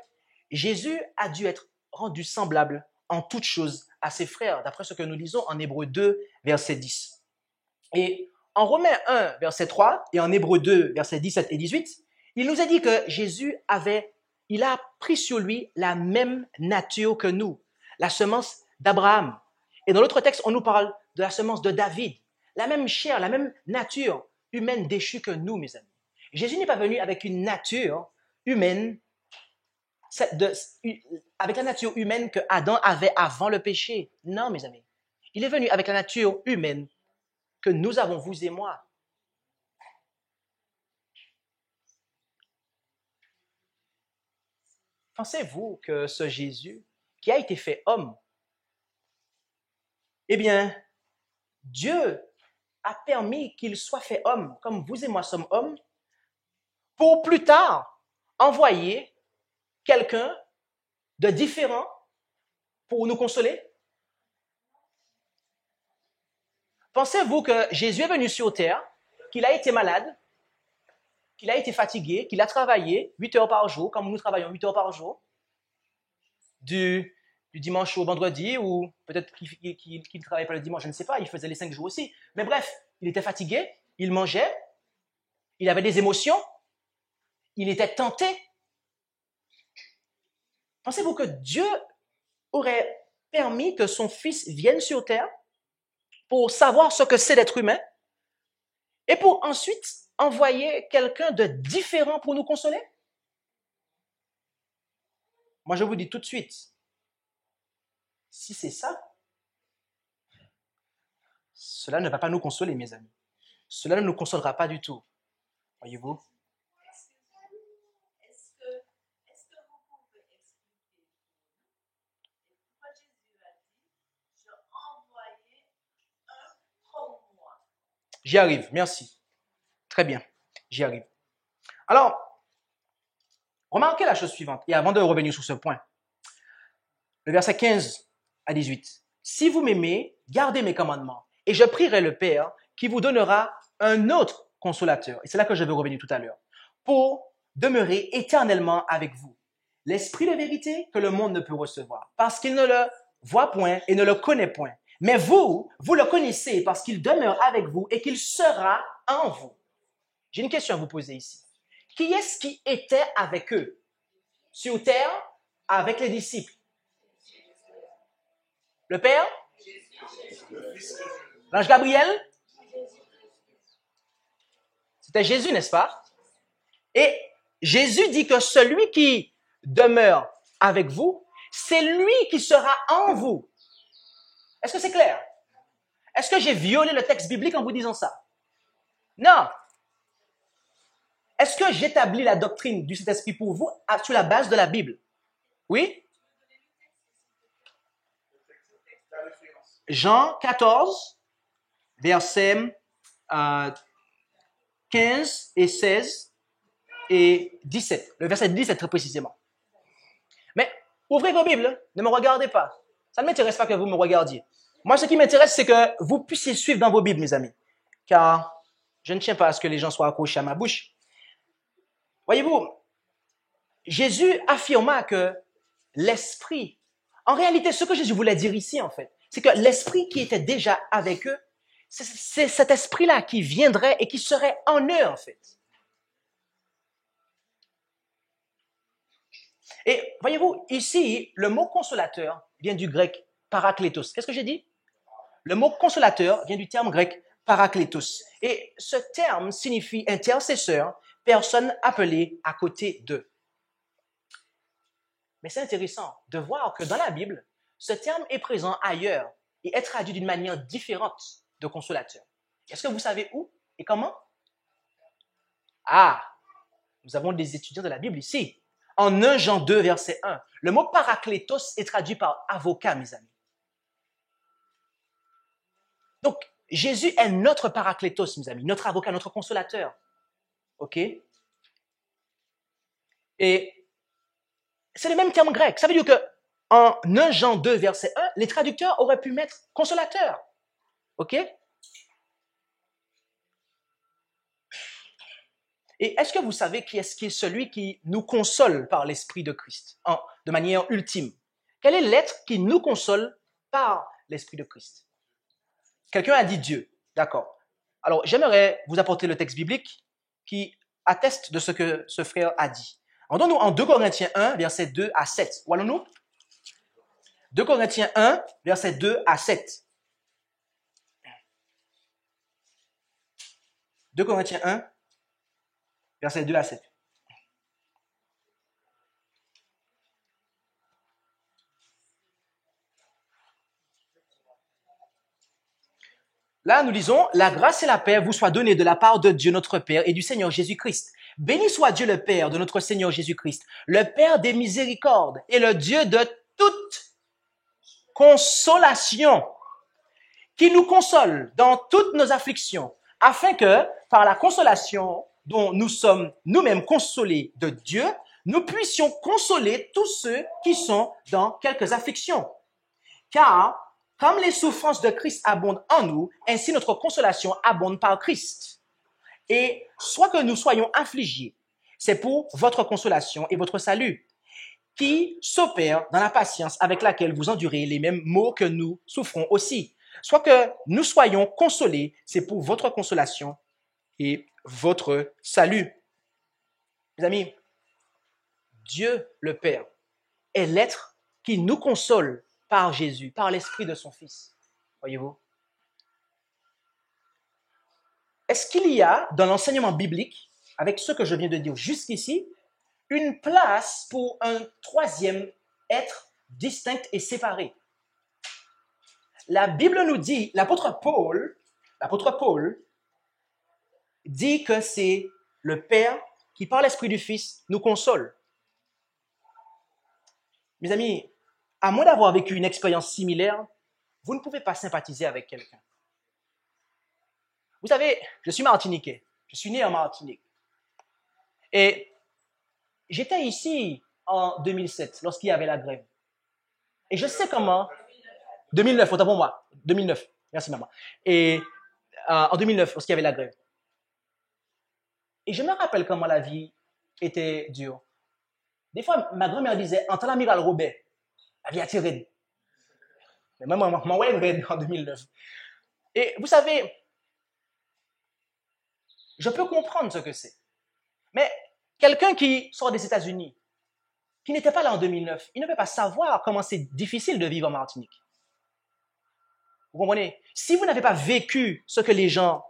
Jésus a dû être rendu semblable en toutes choses à ses frères, d'après ce que nous lisons en Hébreux 2, verset 10. Et en Romains 1, verset 3, et en Hébreux 2, verset 17 et 18, il nous a dit que Jésus il a pris sur lui la même nature que nous, la semence d'Abraham. Et dans l'autre texte, on nous parle de la semence de David, la même chair, la même nature humaine déchue que nous, mes amis. Jésus n'est pas venu avec une nature humaine, avec la nature humaine que Adam avait avant le péché. Non, mes amis. Il est venu avec la nature humaine que nous avons, vous et moi. Pensez-vous que ce Jésus, qui a été fait homme, eh bien, Dieu a permis qu'il soit fait homme, comme vous et moi sommes hommes, pour plus tard envoyer quelqu'un de différent pour nous consoler? Pensez-vous que Jésus est venu sur terre, qu'il a été malade, qu'il a été fatigué, qu'il a travaillé 8 heures par jour, comme nous travaillons 8 heures par jour, du dimanche au vendredi, ou peut-être qu'il ne travaillait pas le dimanche, je ne sais pas, il faisait les 5 jours aussi. Mais bref, il était fatigué, il mangeait, il avait des émotions, il était tenté. Pensez-vous que Dieu aurait permis que son Fils vienne sur terre pour savoir ce que c'est d'être humain et pour ensuite envoyer quelqu'un de différent pour nous consoler? Moi, je vous dis tout de suite, si c'est ça, cela ne va pas nous consoler, mes amis. Cela ne nous consolera pas du tout. Voyez-vous? Est-ce que vous pouvez expliquer pourquoi Jésus a dit, je envoyais un comme moi? J'y arrive, merci. Très bien, j'y arrive. Alors, remarquez la chose suivante, et avant de revenir sur ce point, le verset 15 à 18. « Si vous m'aimez, gardez mes commandements, et je prierai le Père qui vous donnera un autre consolateur. » Et c'est là que je vais revenir tout à l'heure. « Pour demeurer éternellement avec vous. L'Esprit de vérité que le monde ne peut recevoir, parce qu'il ne le voit point et ne le connaît point. Mais vous le connaissez parce qu'il demeure avec vous et qu'il sera en vous. » J'ai une question à vous poser ici. Qui est-ce qui était avec eux sur terre avec les disciples? Le Père? L'ange Gabriel? C'était Jésus, n'est-ce pas? Et Jésus dit que celui qui demeure avec vous, c'est lui qui sera en vous. Est-ce que c'est clair? Est-ce que j'ai violé le texte biblique en vous disant ça? Non. Est-ce que j'établis la doctrine du Saint-Esprit pour vous sur la base de la Bible? Oui? Jean 14, versets 15 et 16 et 17. Le verset 17 très précisément. Mais ouvrez vos Bibles, ne me regardez pas. Ça ne m'intéresse pas que vous me regardiez. Moi, ce qui m'intéresse, c'est que vous puissiez suivre dans vos Bibles, mes amis. Car je ne tiens pas à ce que les gens soient accrochés à ma bouche. Voyez-vous, Jésus affirma que l'Esprit, en réalité, ce que Jésus voulait dire ici, en fait, c'est que l'Esprit qui était déjà avec eux, c'est cet Esprit-là qui viendrait et qui serait en eux, en fait. Et voyez-vous, ici, le mot consolateur vient du grec parakletos. Qu'est-ce que j'ai dit? Le mot consolateur vient du terme grec parakletos. Et ce terme signifie intercesseur, personne appelée à côté d'eux. Mais c'est intéressant de voir que dans la Bible, ce terme est présent ailleurs et est traduit d'une manière différente de consolateur. Est-ce que vous savez où et comment? Ah, nous avons des étudiants de la Bible ici. En 1 Jean 2, verset 1, le mot paraklétos est traduit par avocat, mes amis. Donc, Jésus est notre paraklétos, mes amis, notre avocat, notre consolateur. OK? Et c'est le même terme grec. Ça veut dire que en 1 Jean 2, verset 1, les traducteurs auraient pu mettre consolateur. OK? Et est-ce que vous savez qui est celui qui nous console par l'Esprit de Christ, de manière ultime? Quel est l'être qui nous console par l'Esprit de Christ? Quelqu'un a dit Dieu. D'accord. Alors, j'aimerais vous apporter le texte biblique qui atteste de ce que ce frère a dit. Rendons-nous en 2 Corinthiens 1, versets 2 à 7. Où allons-nous? 2 Corinthiens 1, versets 2 à 7. 2 Corinthiens 1, versets 2 à 7. Là, nous lisons, « La grâce et la paix vous soient données de la part de Dieu notre Père et du Seigneur Jésus-Christ. Béni soit Dieu le Père de notre Seigneur Jésus-Christ, le Père des miséricordes et le Dieu de toute consolation, qui nous console dans toutes nos afflictions, afin que, par la consolation dont nous sommes nous-mêmes consolés de Dieu, nous puissions consoler tous ceux qui sont dans quelques afflictions. Car, comme les souffrances de Christ abondent en nous, ainsi notre consolation abonde par Christ. Et soit que nous soyons affligés, c'est pour votre consolation et votre salut, qui s'opère dans la patience avec laquelle vous endurez les mêmes maux que nous souffrons aussi. Soit que nous soyons consolés, c'est pour votre consolation et votre salut. Mes amis, Dieu le Père est l'être qui nous console par Jésus, par l'Esprit de son Fils. Voyez-vous? Est-ce qu'il y a dans l'enseignement biblique, avec ce que je viens de dire jusqu'ici, une place pour un troisième être distinct et séparé? La Bible nous dit, l'apôtre Paul dit que c'est le Père qui, par l'Esprit du Fils, nous console. Mes amis, à moins d'avoir vécu une expérience similaire, vous ne pouvez pas sympathiser avec quelqu'un. Vous savez, je suis martiniquais. Je suis né en Martinique. Et j'étais ici en 2007, lorsqu'il y avait la grève. Et je sais comment... 2009, autant pour moi. 2009. Merci, maman. Et en 2009, lorsqu'il y avait la grève. Et je me rappelle comment la vie était dure. Des fois, ma grand-mère disait, « Entends l'amiral Robert, la vie a tiré. » Mais moi, en 2009. Et vous savez, je peux comprendre ce que c'est. Mais quelqu'un qui sort des États-Unis, qui n'était pas là en 2009, il ne peut pas savoir comment c'est difficile de vivre en Martinique. Vous comprenez? Si vous n'avez pas vécu ce que les gens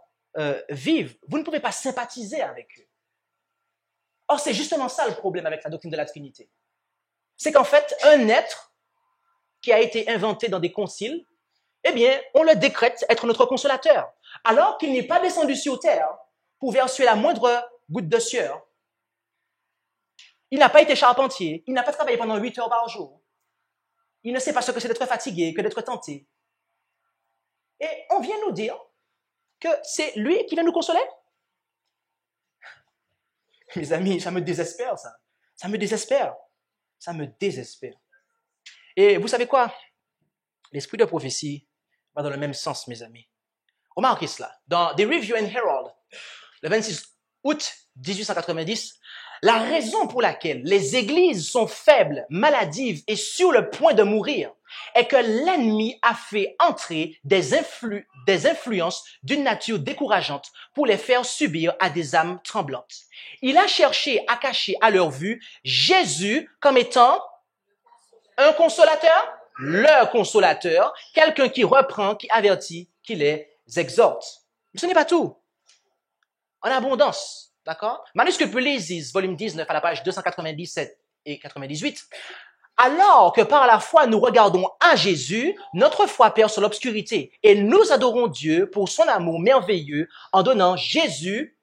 vivent, vous ne pouvez pas sympathiser avec eux. Or, c'est justement ça le problème avec la doctrine de la Trinité. C'est qu'en fait, un être qui a été inventé dans des conciles, eh bien, on le décrète être notre consolateur, alors qu'il n'est pas descendu sur terre pour verser la moindre goutte de sueur. Il n'a pas été charpentier, il n'a pas travaillé pendant 8 heures par jour. Il ne sait pas ce que c'est d'être fatigué, que d'être tenté. Et on vient nous dire que c'est lui qui vient nous consoler? Mes amis, ça me désespère, ça. Ça me désespère. Ça me désespère. Et vous savez quoi? L'esprit de prophétie va dans le même sens, mes amis. Remarquez cela. Dans The Review and Herald, le 26 août 1890, la raison pour laquelle les églises sont faibles, maladives et sur le point de mourir est que l'ennemi a fait entrer des influences d'une nature décourageante pour les faire subir à des âmes tremblantes. Il a cherché à cacher à leur vue Jésus comme étant un consolateur, leur consolateur, quelqu'un qui reprend, qui avertit, qui les exhorte. Mais ce n'est pas tout. En abondance, d'accord? Manuscrit Pulesis, volume 19, à la page 297 et 98, Alors que par la foi nous regardons à Jésus, notre foi perce l'obscurité et nous adorons Dieu pour son amour merveilleux en donnant Jésus,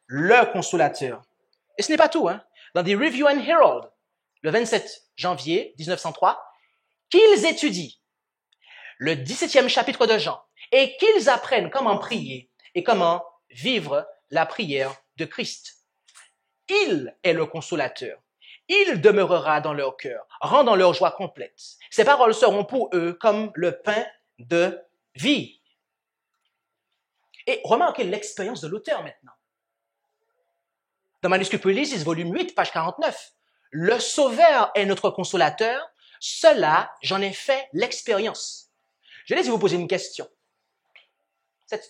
le consolateur. Et ce n'est pas tout, hein. Dans The Review and Herald, le 27 janvier 1903, qu'ils étudient le 17e chapitre de Jean et qu'ils apprennent comment prier et comment vivre la prière de Christ. Il est le consolateur. Il demeurera dans leur cœur, rendant leur joie complète. Ces paroles seront pour eux comme le pain de vie. Et remarquez l'expérience de l'auteur maintenant. Dans Manuscrit Ulysses, volume 8, page 49. Le Sauveur est notre consolateur. Cela, j'en ai fait l'expérience. Je laisse vous poser une question.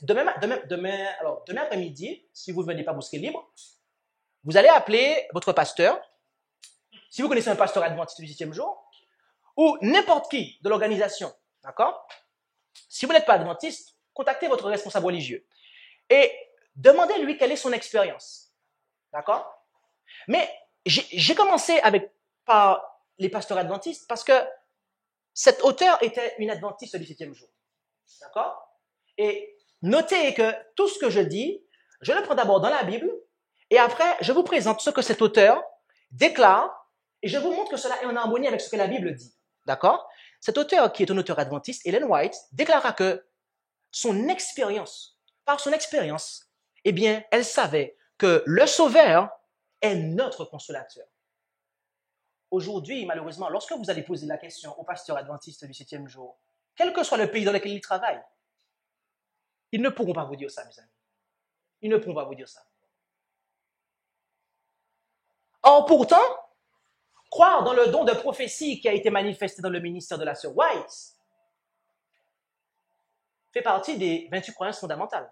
Demain après-midi, si vous ne venez pas Bosquet Libre, vous allez appeler votre pasteur, si vous connaissez un pasteur adventiste du 7e jour, ou n'importe qui de l'organisation, d'accord? Si vous n'êtes pas adventiste, contactez votre responsable religieux et demandez-lui quelle est son expérience, d'accord? Mais j'ai commencé par les pasteurs adventistes parce que cet auteur était une adventiste du 7e jour, d'accord? Et notez que tout ce que je dis, je le prends d'abord dans la Bible et après, je vous présente ce que cet auteur déclare et je vous montre que cela est en harmonie avec ce que la Bible dit. D'accord? Cet auteur, qui est un auteur adventiste, Ellen White, déclara que par son expérience, eh bien, elle savait que le Sauveur est notre consolateur. Aujourd'hui, malheureusement, lorsque vous allez poser la question aux pasteurs adventistes du 7e jour, quel que soit le pays dans lequel ils travaillent, ils ne pourront pas vous dire ça, mes amis. Ils ne pourront pas vous dire ça. Or, pourtant, croire dans le don de prophétie qui a été manifesté dans le ministère de la sœur White fait partie des 28 croyances fondamentales.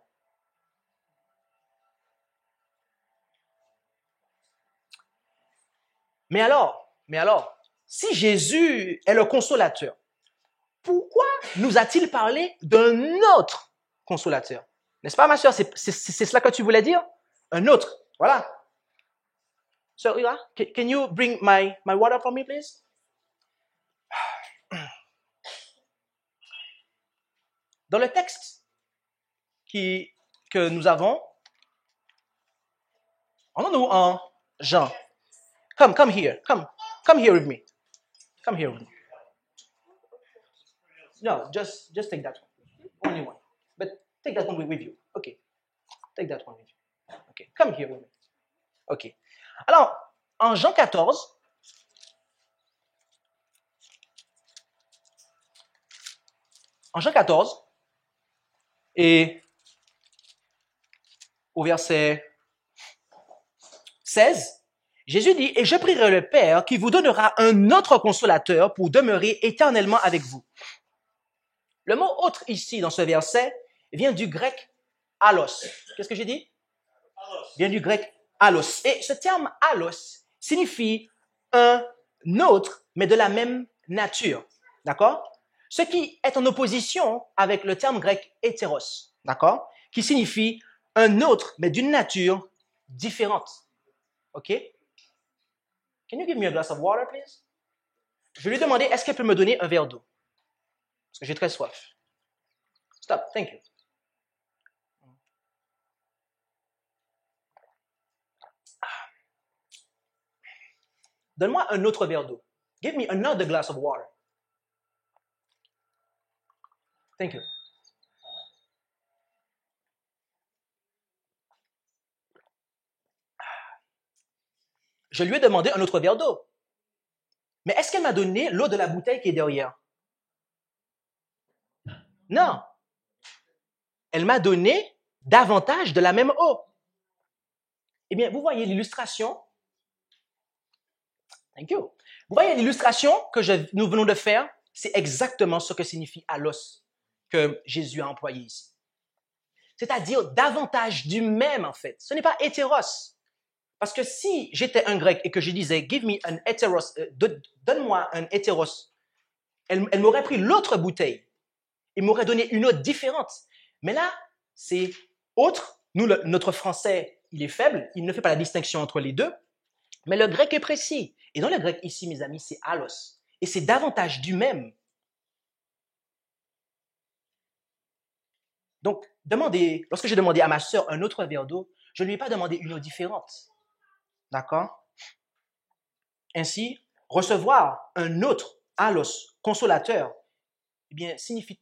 Mais alors, si Jésus est le consolateur, pourquoi nous a-t-il parlé d'un autre consolateur? N'est-ce pas, ma sœur? C'est cela que tu voulais dire? Un autre, voilà. So, can you bring my water for me, please? Dans le texte que nous avons, en Jean. Come here. Come here with me. Come here with me. No, just take that one. Only one. But take that one with you. Okay. Take that one with you. Okay. Come here with me. Okay. Alors, en Jean 14, et au verset 16, Jésus dit, « Et je prierai le Père qui vous donnera un autre consolateur pour demeurer éternellement avec vous. » Le mot « autre » ici, dans ce verset, vient du grec « allos ». Qu'est-ce que j'ai dit? Vient du grec « allos ». Et ce terme « allos » signifie un autre, mais de la même nature. D'accord? Ce qui est en opposition avec le terme grec hétéros. D'accord? Qui signifie un autre, mais d'une nature différente. OK? Can you give me a glass of water, please? Je vais lui demander, est-ce qu'elle peut me donner un verre d'eau? Parce que j'ai très soif. Stop, thank you. Donne-moi un autre verre d'eau. Give me another glass of water. Thank you. Je lui ai demandé un autre verre d'eau. Mais est-ce qu'elle m'a donné l'eau de la bouteille qui est derrière? Non. Elle m'a donné davantage de la même eau. Eh bien, vous voyez l'illustration. Thank you. Vous voyez l'illustration que nous venons de faire? C'est exactement ce que signifie allos que Jésus a employé ici. C'est-à-dire davantage du même, en fait. Ce n'est pas hétéros. Parce que si j'étais un grec et que je disais « Give me an hétéros », donne-moi un hétéros, elle m'aurait pris l'autre bouteille. Il m'aurait donné une autre différente. Mais là, c'est autre. Nous, notre français, il est faible. Il ne fait pas la distinction entre les deux. Mais le grec est précis. Et dans le grec ici, mes amis, c'est allos. Et c'est davantage du même. Donc, lorsque j'ai demandé à ma sœur un autre verre d'eau, je ne lui ai pas demandé une eau différente. D'accord? Ainsi, recevoir un autre allos, consolateur, eh bien,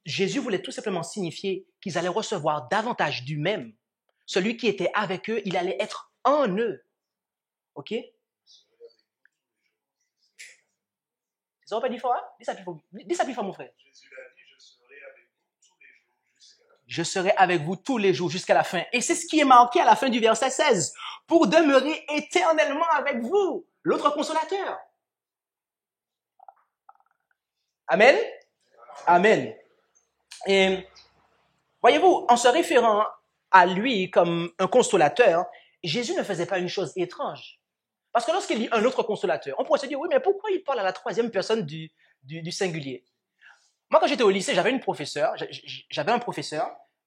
Jésus voulait tout simplement signifier qu'ils allaient recevoir davantage du même. Celui qui était avec eux, il allait être en eux. OK? Ça va pas dire fort, hein? Dis ça plus fort, mon frère. Jésus l'a dit, je serai avec vous tous les jours jusqu'à la fin. Je serai avec vous tous les jours jusqu'à la fin. Et c'est ce qui est marqué à la fin du verset 16. Pour demeurer éternellement avec vous, l'autre consolateur. Amen? Amen. Et voyez-vous, en se référant à lui comme un consolateur, Jésus ne faisait pas une chose étrange. Parce que lorsqu'il dit un autre consolateur, on pourrait se dire, oui, mais pourquoi il parle à la troisième personne du singulier? Moi, quand j'étais au lycée, j'avais un professeur,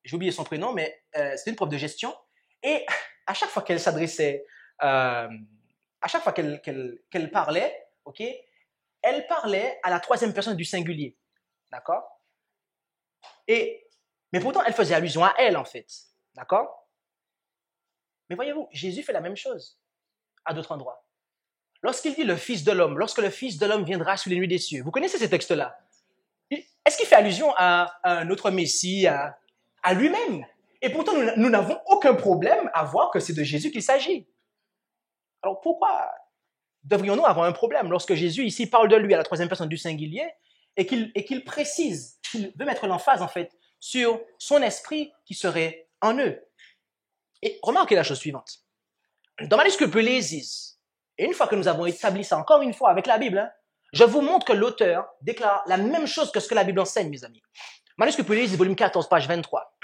j'ai oublié son prénom, mais c'était une prof de gestion, et à chaque fois qu'elle s'adressait, à chaque fois qu'elle parlait, ok, elle parlait à la troisième personne du singulier, d'accord? Mais pourtant, elle faisait allusion à elle, en fait, d'accord? Mais voyez-vous, Jésus fait la même chose à d'autres endroits. Lorsqu'il dit le Fils de l'homme, lorsque le Fils de l'homme viendra sur les nuées des cieux, vous connaissez ces textes-là? Est-ce qu'il fait allusion à un autre Messie, à lui-même? Et pourtant, nous n'avons aucun problème à voir que c'est de Jésus qu'il s'agit. Alors pourquoi devrions-nous avoir un problème lorsque Jésus ici parle de lui à la troisième personne du singulier et qu'il précise, qu'il veut mettre l'emphase en fait sur son esprit qui serait en eux? Et remarquez la chose suivante. Dans Manuscrit Pellésis, et une fois que nous avons établi ça encore une fois avec la Bible, hein, je vous montre que l'auteur déclare la même chose que ce que la Bible enseigne, mes amis. Manuscrit Pellésis, volume 14, page 23.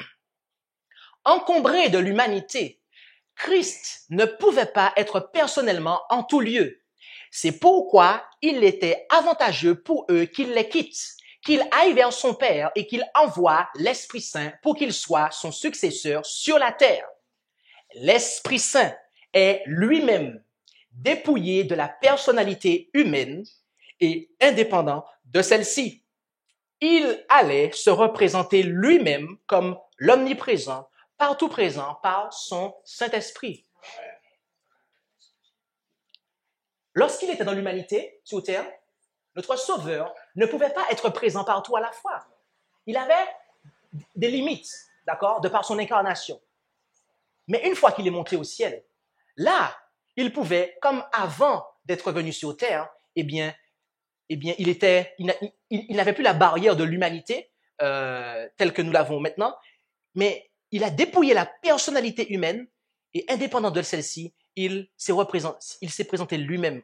Encombré de l'humanité, Christ ne pouvait pas être personnellement en tout lieu. C'est pourquoi il était avantageux pour eux qu'il les quitte, qu'il aille vers son Père et qu'il envoie l'Esprit Saint pour qu'il soit son successeur sur la terre. L'Esprit Saint est lui-même dépouillé de la personnalité humaine et indépendant de celle-ci. Il allait se représenter lui-même comme l'omniprésent, partout présent par son Saint-Esprit. Lorsqu'il était dans l'humanité, sur terre, notre Sauveur ne pouvait pas être présent partout à la fois. Il avait des limites, d'accord, de par son incarnation. Mais une fois qu'il est monté au ciel, là, il pouvait, comme avant d'être venu sur terre, il n'avait plus la barrière de l'humanité telle que nous l'avons maintenant, mais il a dépouillé la personnalité humaine et indépendant de celle-ci, il s'est présenté lui-même.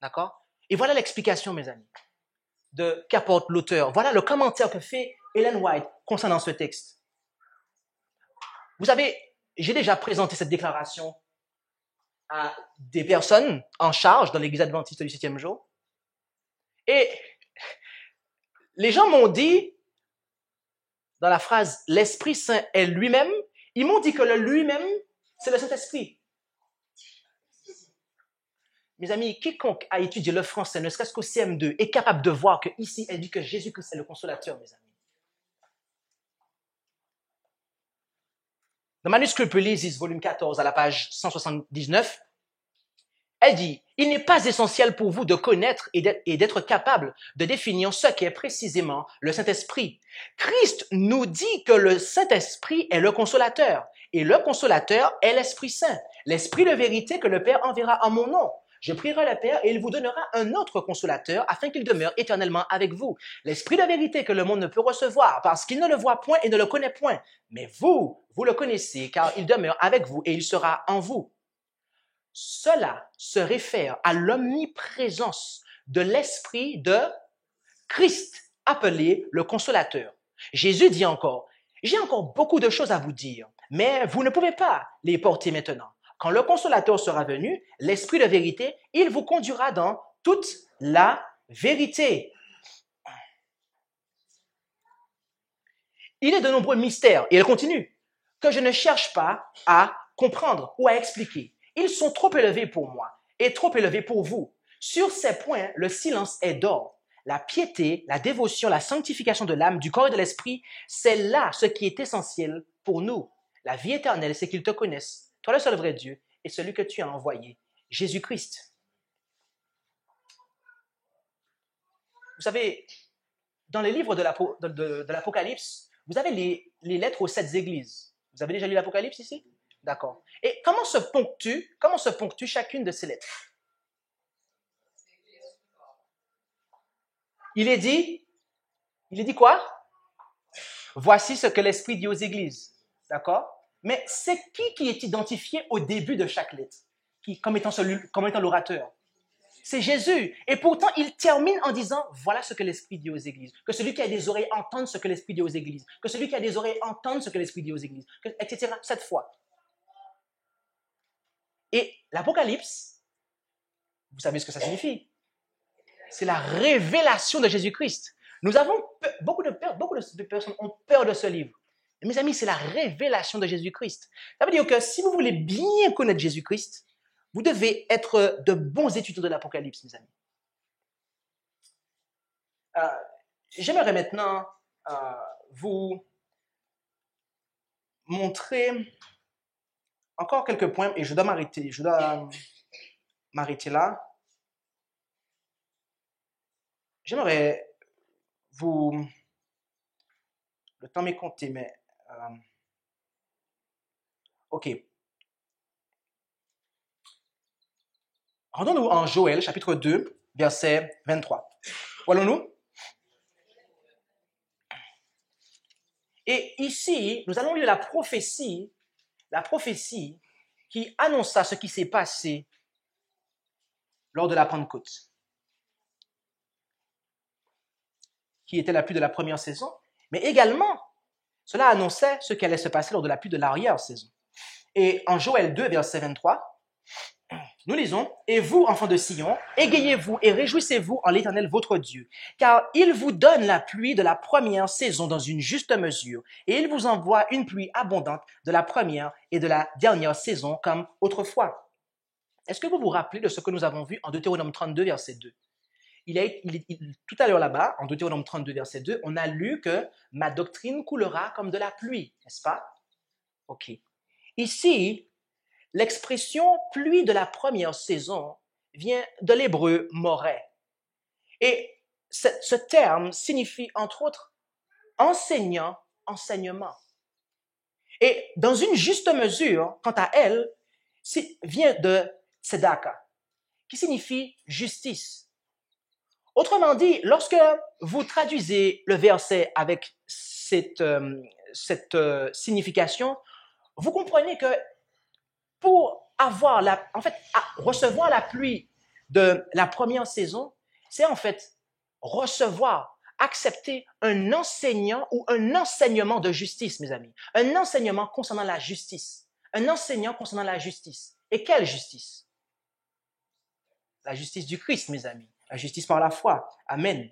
D'accord? Et voilà l'explication, mes amis, qu'apporte l'auteur. Voilà le commentaire que fait Ellen White concernant ce texte. Vous savez, j'ai déjà présenté cette déclaration à des personnes en charge dans l'Église adventiste du 7e jour. Et les gens m'ont dit, dans la phrase « l'Esprit Saint est lui-même », ils m'ont dit que le lui-même, c'est le Saint-Esprit. Mes amis, quiconque a étudié le français, ne serait-ce qu'au CM2, est capable de voir que ici, elle dit que Jésus-Christ est le consolateur, mes amis. Dans Manuscrit Pellésis, volume 14, à la page 179, elle dit, « Il n'est pas essentiel pour vous de connaître et d'être capable de définir ce qu'est précisément le Saint-Esprit. Christ nous dit que le Saint-Esprit est le consolateur, et le consolateur est l'Esprit Saint, l'Esprit de vérité que le Père enverra en mon nom. Je prierai le Père et il vous donnera un autre consolateur afin qu'il demeure éternellement avec vous. L'Esprit de vérité que le monde ne peut recevoir parce qu'il ne le voit point et ne le connaît point. Mais vous le connaissez car il demeure avec vous et il sera en vous. » Cela se réfère à l'omniprésence de l'Esprit de Christ, appelé le consolateur. Jésus dit encore, « J'ai encore beaucoup de choses à vous dire, mais vous ne pouvez pas les porter maintenant. Quand le consolateur sera venu, l'Esprit de vérité, il vous conduira dans toute la vérité. » Il est de nombreux mystères, et elle continue, que je ne cherche pas à comprendre ou à expliquer. Ils sont trop élevés pour moi. est trop élevé pour vous. Sur ces points, le silence est d'or. La piété, la dévotion, la sanctification de l'âme, du corps et de l'esprit, c'est là ce qui est essentiel pour nous. La vie éternelle, c'est qu'ils te connaissent, toi le seul vrai Dieu, et celui que tu as envoyé, Jésus-Christ. Vous savez, dans les livres de l'Apocalypse, vous avez les lettres aux 7 églises. Vous avez déjà lu l'Apocalypse ici? D'accord. Et comment se ponctue chacune de ces lettres? Il est dit quoi? Voici ce que l'Esprit dit aux églises. D'accord? Mais c'est qui est identifié au début de chaque lettre? Comme étant l'orateur? C'est Jésus. Et pourtant, il termine en disant, voilà ce que l'Esprit dit aux églises. Que celui qui a des oreilles entende ce que l'Esprit dit aux églises. Que celui qui a des oreilles entende ce que l'Esprit dit aux églises. Etc. 7 fois. Et l'Apocalypse, vous savez ce que ça signifie? C'est la révélation de Jésus-Christ. Nous avons beaucoup de personnes ont peur de ce livre. Et mes amis, c'est la révélation de Jésus-Christ. Ça veut dire que si vous voulez bien connaître Jésus-Christ, vous devez être de bons étudiants de l'Apocalypse, mes amis. J'aimerais maintenant vous montrer encore quelques points, et je dois m'arrêter là. J'aimerais vous... Le temps m'est compté, mais... OK. Rendons-nous en Joël, chapitre 2, verset 23. Voyons-nous? Et ici, nous allons lire la prophétie qui annonça ce qui s'est passé lors de la Pentecôte, qui était la pluie de la première saison, mais également, cela annonçait ce qui allait se passer lors de la pluie de l'arrière-saison. Et en Joël 2, verset 23, nous lisons, « Et vous, enfants de Sion, égayez-vous et réjouissez-vous en l'Éternel votre Dieu, car il vous donne la pluie de la première saison dans une juste mesure, et il vous envoie une pluie abondante de la première et de la dernière saison comme autrefois. » Est-ce que vous vous rappelez de ce que nous avons vu en Deutéronome 32, verset 2? Tout à l'heure là-bas, en Deutéronome 32, verset 2, on a lu que « Ma doctrine coulera comme de la pluie », n'est-ce pas? OK. Ici, l'expression « pluie de la première saison » vient de l'hébreu « moreh ». Et ce terme signifie, entre autres, enseignant, enseignement. Et dans une juste mesure, quant à elle, vient de tzedaka, qui signifie justice. Autrement dit, lorsque vous traduisez le verset avec cette signification, vous comprenez que pour recevoir la pluie de la première saison, c'est en fait accepter un enseignant ou un enseignement de justice, mes amis. Un enseignement concernant la justice. Un enseignant concernant la justice. Et quelle justice? La justice du Christ, mes amis. La justice par la foi. Amen.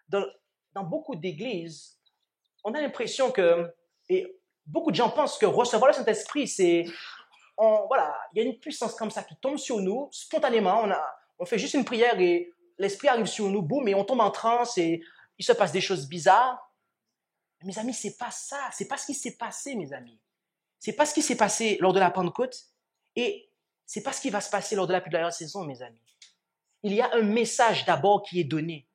Dans beaucoup d'églises, on a l'impression et beaucoup de gens pensent que recevoir le Saint-Esprit, il y a une puissance comme ça qui tombe sur nous, spontanément, on fait juste une prière et l'Esprit arrive sur nous, boum, et on tombe en transe et il se passe des choses bizarres. Mais mes amis, c'est pas ça, c'est pas ce qui s'est passé, mes amis. C'est pas ce qui s'est passé lors de la Pentecôte et c'est pas ce qui va se passer lors de la pluie de la saison, mes amis. Il y a un message d'abord qui est donné,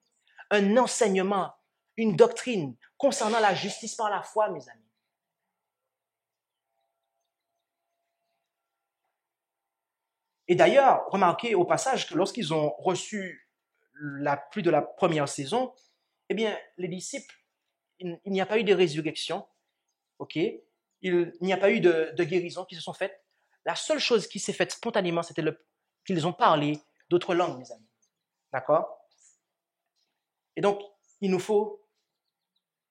un enseignement, une doctrine concernant la justice par la foi, mes amis. Et d'ailleurs, remarquez au passage que lorsqu'ils ont reçu la pluie de la première saison, eh bien, les disciples, il n'y a pas eu de résurrection, ok? Il n'y a pas eu de guérison qui se sont faites. La seule chose qui s'est faite spontanément, c'était qu'ils ont parlé d'autres langues, mes amis. D'accord? Et donc, il nous faut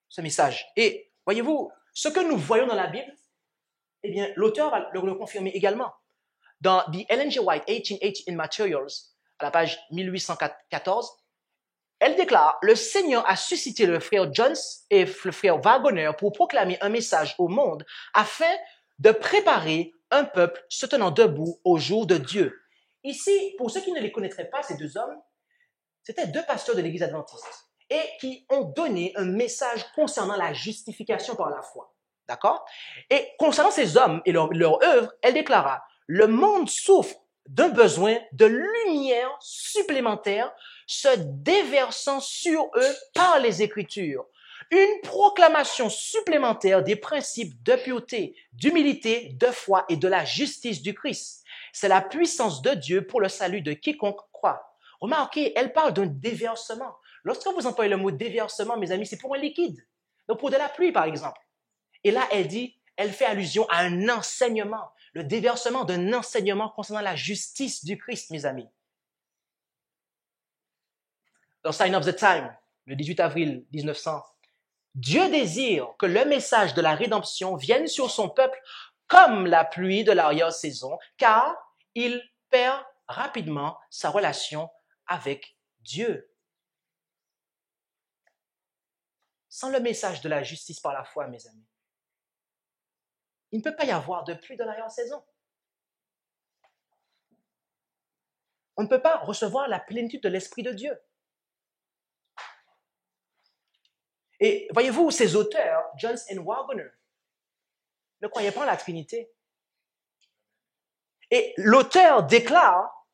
ce message. Et voyez-vous, ce que nous voyons dans la Bible, eh bien, l'auteur va le confirmer également. Dans The Ellen G. White 1880 in Materials, à la page 1814, elle déclare « Le Seigneur a suscité le frère Jones et le frère Waggoner pour proclamer un message au monde afin de préparer un peuple se tenant debout au jour de Dieu. Ici, pour ceux qui ne les connaîtraient pas, ces deux hommes, c'était deux pasteurs de l'Église adventiste et qui ont donné un message concernant la justification par la foi. D'accord? Et concernant ces hommes et leur œuvre, elle déclara, « Le monde souffre d'un besoin de lumière supplémentaire se déversant sur eux par les Écritures. Une proclamation supplémentaire des principes de pureté, d'humilité, de foi et de la justice du Christ. C'est la puissance de Dieu pour le salut de quiconque croit. » Remarquez, elle parle d'un déversement. Lorsque vous employez le mot déversement, mes amis, c'est pour un liquide. Donc pour de la pluie, par exemple. Et là, elle fait allusion à un enseignement, le déversement d'un enseignement concernant la justice du Christ, mes amis. Dans Sign of the Time, le 18 avril 1900, Dieu désire que le message de la rédemption vienne sur son peuple comme la pluie de l'arrière-saison, car il perd rapidement sa relation avec Dieu. Sans le message de la justice par la foi, mes amis, il ne peut pas y avoir de pluie de l'arrière-saison. On ne peut pas recevoir la plénitude de l'Esprit de Dieu. Et voyez-vous, ces auteurs, Jones et Waggoner, ne croyaient pas en la Trinité. Et l'auteur déclare,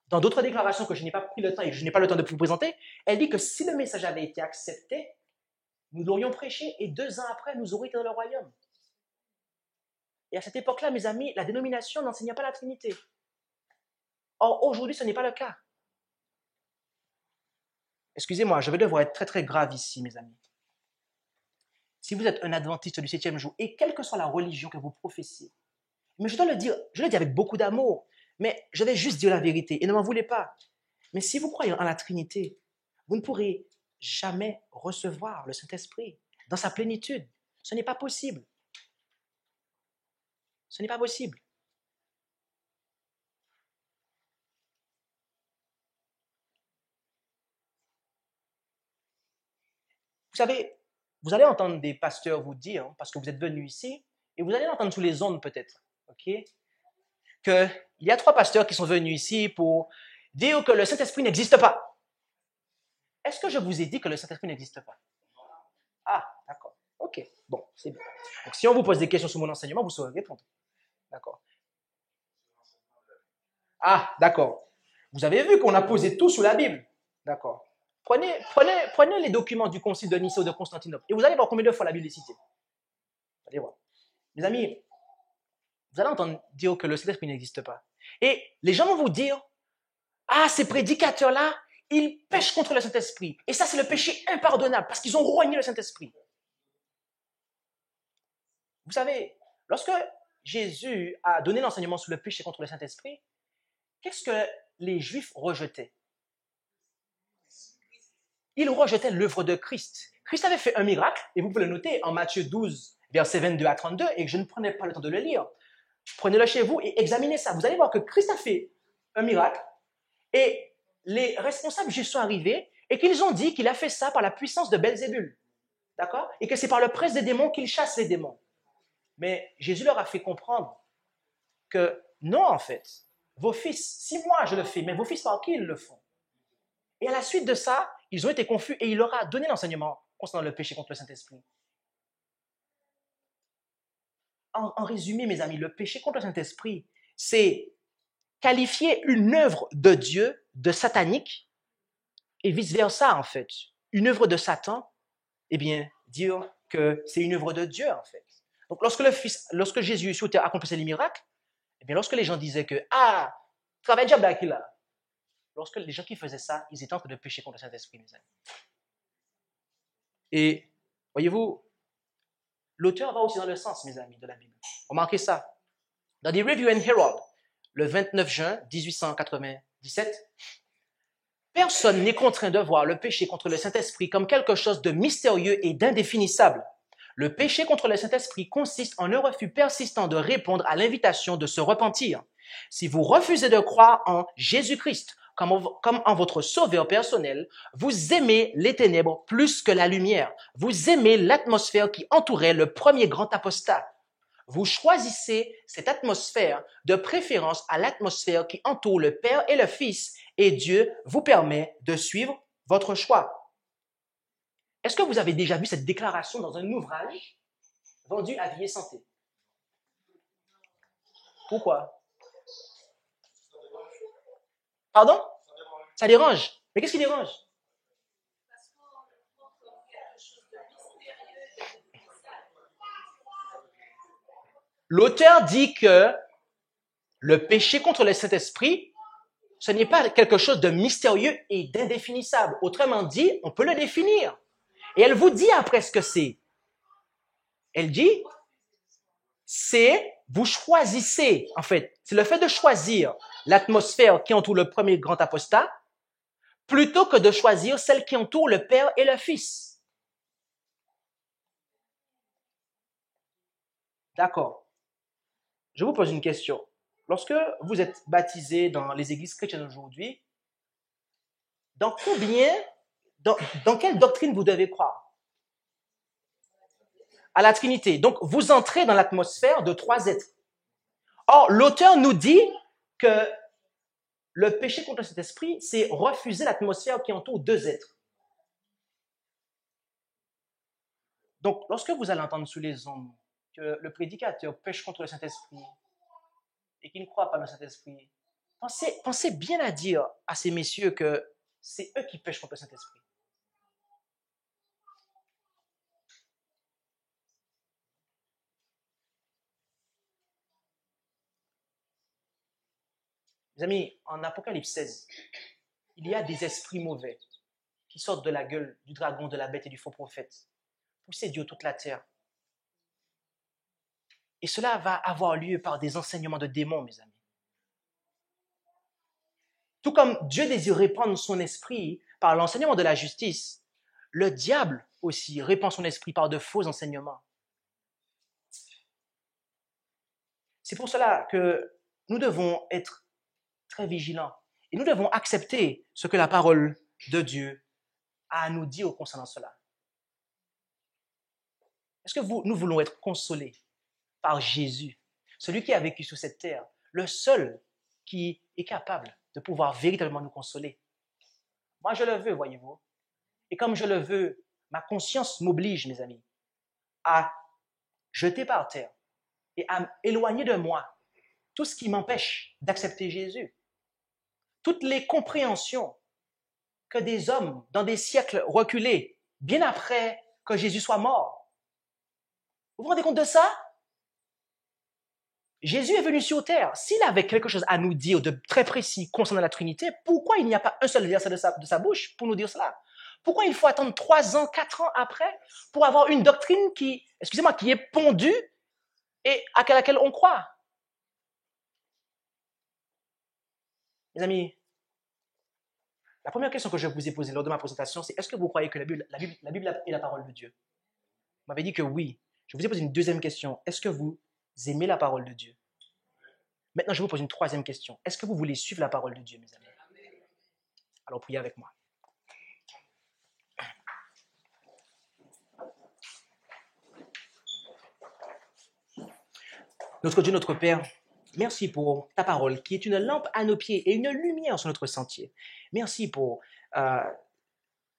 dans d'autres déclarations que je n'ai pas pris le temps et que je n'ai pas le temps de vous présenter, elle dit que si le message avait été accepté, nous l'aurions prêché et 2 ans après, nous aurions été dans le royaume. Et à cette époque-là, mes amis, la dénomination n'enseignait pas la Trinité. Or, aujourd'hui, ce n'est pas le cas. Excusez-moi, je vais devoir être très, très grave ici, mes amis. Si vous êtes un adventiste du 7e jour, et quelle que soit la religion que vous professez, mais je dois le dire, je le dis avec beaucoup d'amour, mais je vais juste dire la vérité, et ne m'en voulez pas. Mais si vous croyez en la Trinité, vous ne pourrez jamais recevoir le Saint-Esprit dans sa plénitude. Ce n'est pas possible. Ce n'est pas possible. Vous savez, vous allez entendre des pasteurs vous dire, parce que vous êtes venus ici, et vous allez l'entendre sous les ondes peut-être, ok, qu'il y a 3 pasteurs qui sont venus ici pour dire que le Saint-Esprit n'existe pas. Est-ce que je vous ai dit que le Saint-Esprit n'existe pas? Ah, d'accord. Ok, bon, c'est bien. Donc si on vous pose des questions sur mon enseignement, vous saurez répondre. D'accord. Ah, d'accord. Vous avez vu qu'on a posé tout sous la Bible. D'accord. Prenez les documents du concile de Nicée ou de Constantinople et vous allez voir combien de fois la Bible est citée. Vous allez voir. Mes amis, vous allez entendre dire que le Saint-Esprit n'existe pas. Et les gens vont vous dire, ah, ces prédicateurs-là, ils pêchent contre le Saint-Esprit. Et ça, c'est le péché impardonnable parce qu'ils ont rogné le Saint-Esprit. Vous savez, lorsque Jésus a donné l'enseignement sur le péché contre le Saint-Esprit, qu'est-ce que les Juifs rejetaient? Ils rejetaient l'œuvre de Christ. Christ avait fait un miracle, et vous pouvez le noter en Matthieu 12, versets 22 à 32, et que je ne prenais pas le temps de le lire. Prenez-le chez vous et examinez ça. Vous allez voir que Christ a fait un miracle, et les responsables juifs sont arrivés, et qu'ils ont dit qu'il a fait ça par la puissance de Belzébul. D'accord? Et que c'est par le prince des démons qu'il chasse les démons. Mais Jésus leur a fait comprendre que non, en fait, vos fils, si moi je le fais, mais vos fils par qui ils le font? Et à la suite de ça, ils ont été confus et il leur a donné l'enseignement concernant le péché contre le Saint-Esprit. En résumé, mes amis, le péché contre le Saint-Esprit, c'est qualifier une œuvre de Dieu de satanique et vice-versa, en fait. Une œuvre de Satan, eh bien, dire que c'est une œuvre de Dieu, en fait. Donc, lorsque Jésus souhaitait accomplir les miracles, eh bien, lorsque les gens disaient que, ah, travail diable là, lorsque les gens qui faisaient ça, ils étaient en train de pécher contre le Saint-Esprit, mes amis. Et, voyez-vous, l'auteur va aussi dans le sens, mes amis, de la Bible. Remarquez ça. Dans The Review and Herald, le 29 juin 1897, personne n'est contraint de voir le péché contre le Saint-Esprit comme quelque chose de mystérieux et d'indéfinissable. Le péché contre le Saint-Esprit consiste en un refus persistant de répondre à l'invitation de se repentir. Si vous refusez de croire en Jésus-Christ comme en votre sauveur personnel, vous aimez les ténèbres plus que la lumière. Vous aimez l'atmosphère qui entourait le premier grand apostat. Vous choisissez cette atmosphère de préférence à l'atmosphère qui entoure le Père et le Fils, et Dieu vous permet de suivre votre choix. Est-ce que vous avez déjà vu cette déclaration dans un ouvrage vendu à Vie et Santé? Pourquoi? Pardon? Ça dérange. Mais qu'est-ce qui dérange? Parce qu'on montre quelque chose de mystérieux et de bizarre. L'auteur dit que le péché contre le Saint-Esprit, ce n'est pas quelque chose de mystérieux et d'indéfinissable. Autrement dit, on peut le définir. Et elle vous dit après ce que c'est. Elle dit, vous choisissez, en fait, c'est le fait de choisir l'atmosphère qui entoure le premier grand apostat, plutôt que de choisir celle qui entoure le Père et le Fils. D'accord. Je vous pose une question. Lorsque vous êtes baptisé dans les églises chrétiennes aujourd'hui, dans quelle doctrine vous devez croire? À la Trinité. Donc, vous entrez dans l'atmosphère de 3 êtres. Or, l'auteur nous dit que le péché contre cet esprit, c'est refuser l'atmosphère qui entoure 2 êtres. Donc, lorsque vous allez entendre sous les ondes que le prédicateur pêche contre le Saint-Esprit et qu'il ne croit pas dans le Saint-Esprit, pensez bien à dire à ces messieurs que c'est eux qui pêchent contre le Saint-Esprit. Mes amis, en Apocalypse 16, il y a des esprits mauvais qui sortent de la gueule du dragon, de la bête et du faux prophète pour séduire toute la terre. Et cela va avoir lieu par des enseignements de démons, mes amis. Tout comme Dieu désire répandre son esprit par l'enseignement de la justice, le diable aussi répand son esprit par de faux enseignements. C'est pour cela que nous devons être très vigilants et nous devons accepter ce que la parole de Dieu a à nous dire concernant cela. Est-ce que nous voulons être consolés par Jésus, celui qui a vécu sur cette terre, le seul qui est capable de pouvoir véritablement nous consoler? Moi, je le veux, voyez-vous. Et comme je le veux, ma conscience m'oblige, mes amis, à jeter par terre et à éloigner de moi tout ce qui m'empêche d'accepter Jésus. Toutes les compréhensions que des hommes, dans des siècles reculés, bien après que Jésus soit mort. Vous vous rendez compte de ça? Jésus est venu sur terre. S'il avait quelque chose à nous dire de très précis concernant la Trinité, pourquoi il n'y a pas un seul verset de sa bouche pour nous dire cela? Pourquoi il faut attendre 3 ans, 4 ans après pour avoir une doctrine qui est pondue et à laquelle on croit? Mes amis, la première question que je vous ai posée lors de ma présentation, c'est est-ce que vous croyez que la Bible est la parole de Dieu? Vous m'avez dit que oui. Je vous ai posé une deuxième question. Est-ce que vous aimez la parole de Dieu? Maintenant, je vous pose une troisième question. Est-ce que vous voulez suivre la parole de Dieu, mes amis? Alors, priez avec moi. Notre Dieu, notre Père, merci pour ta parole qui est une lampe à nos pieds et une lumière sur notre sentier. Merci pour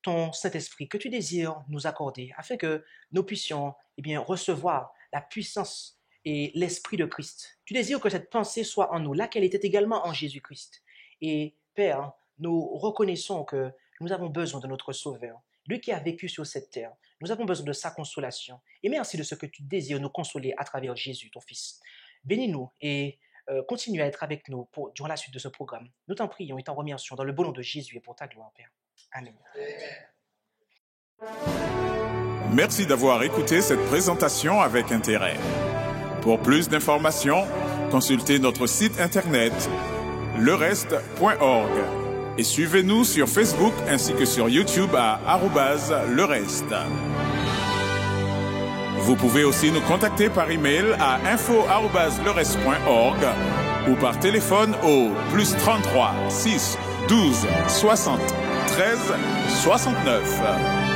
ton Saint-Esprit que tu désires nous accorder afin que nous puissions recevoir la puissance et l'Esprit de Christ. Tu désires que cette pensée soit en nous, laquelle était également en Jésus-Christ. Et Père, nous reconnaissons que nous avons besoin de notre Sauveur, lui qui a vécu sur cette terre. Nous avons besoin de sa consolation. Et merci de ce que tu désires nous consoler à travers Jésus, ton Fils. Bénis-nous et continue à être avec nous durant la suite de ce programme. Nous t'en prions et t'en remercions dans le beau nom de Jésus et pour ta gloire, Père. Amen. Merci d'avoir écouté cette présentation avec intérêt. Pour plus d'informations, consultez notre site internet lereste.org et suivez-nous sur Facebook ainsi que sur YouTube à @lereste. Vous pouvez aussi nous contacter par email à info@lereste.org ou par téléphone au +33 6 12 60 13 69.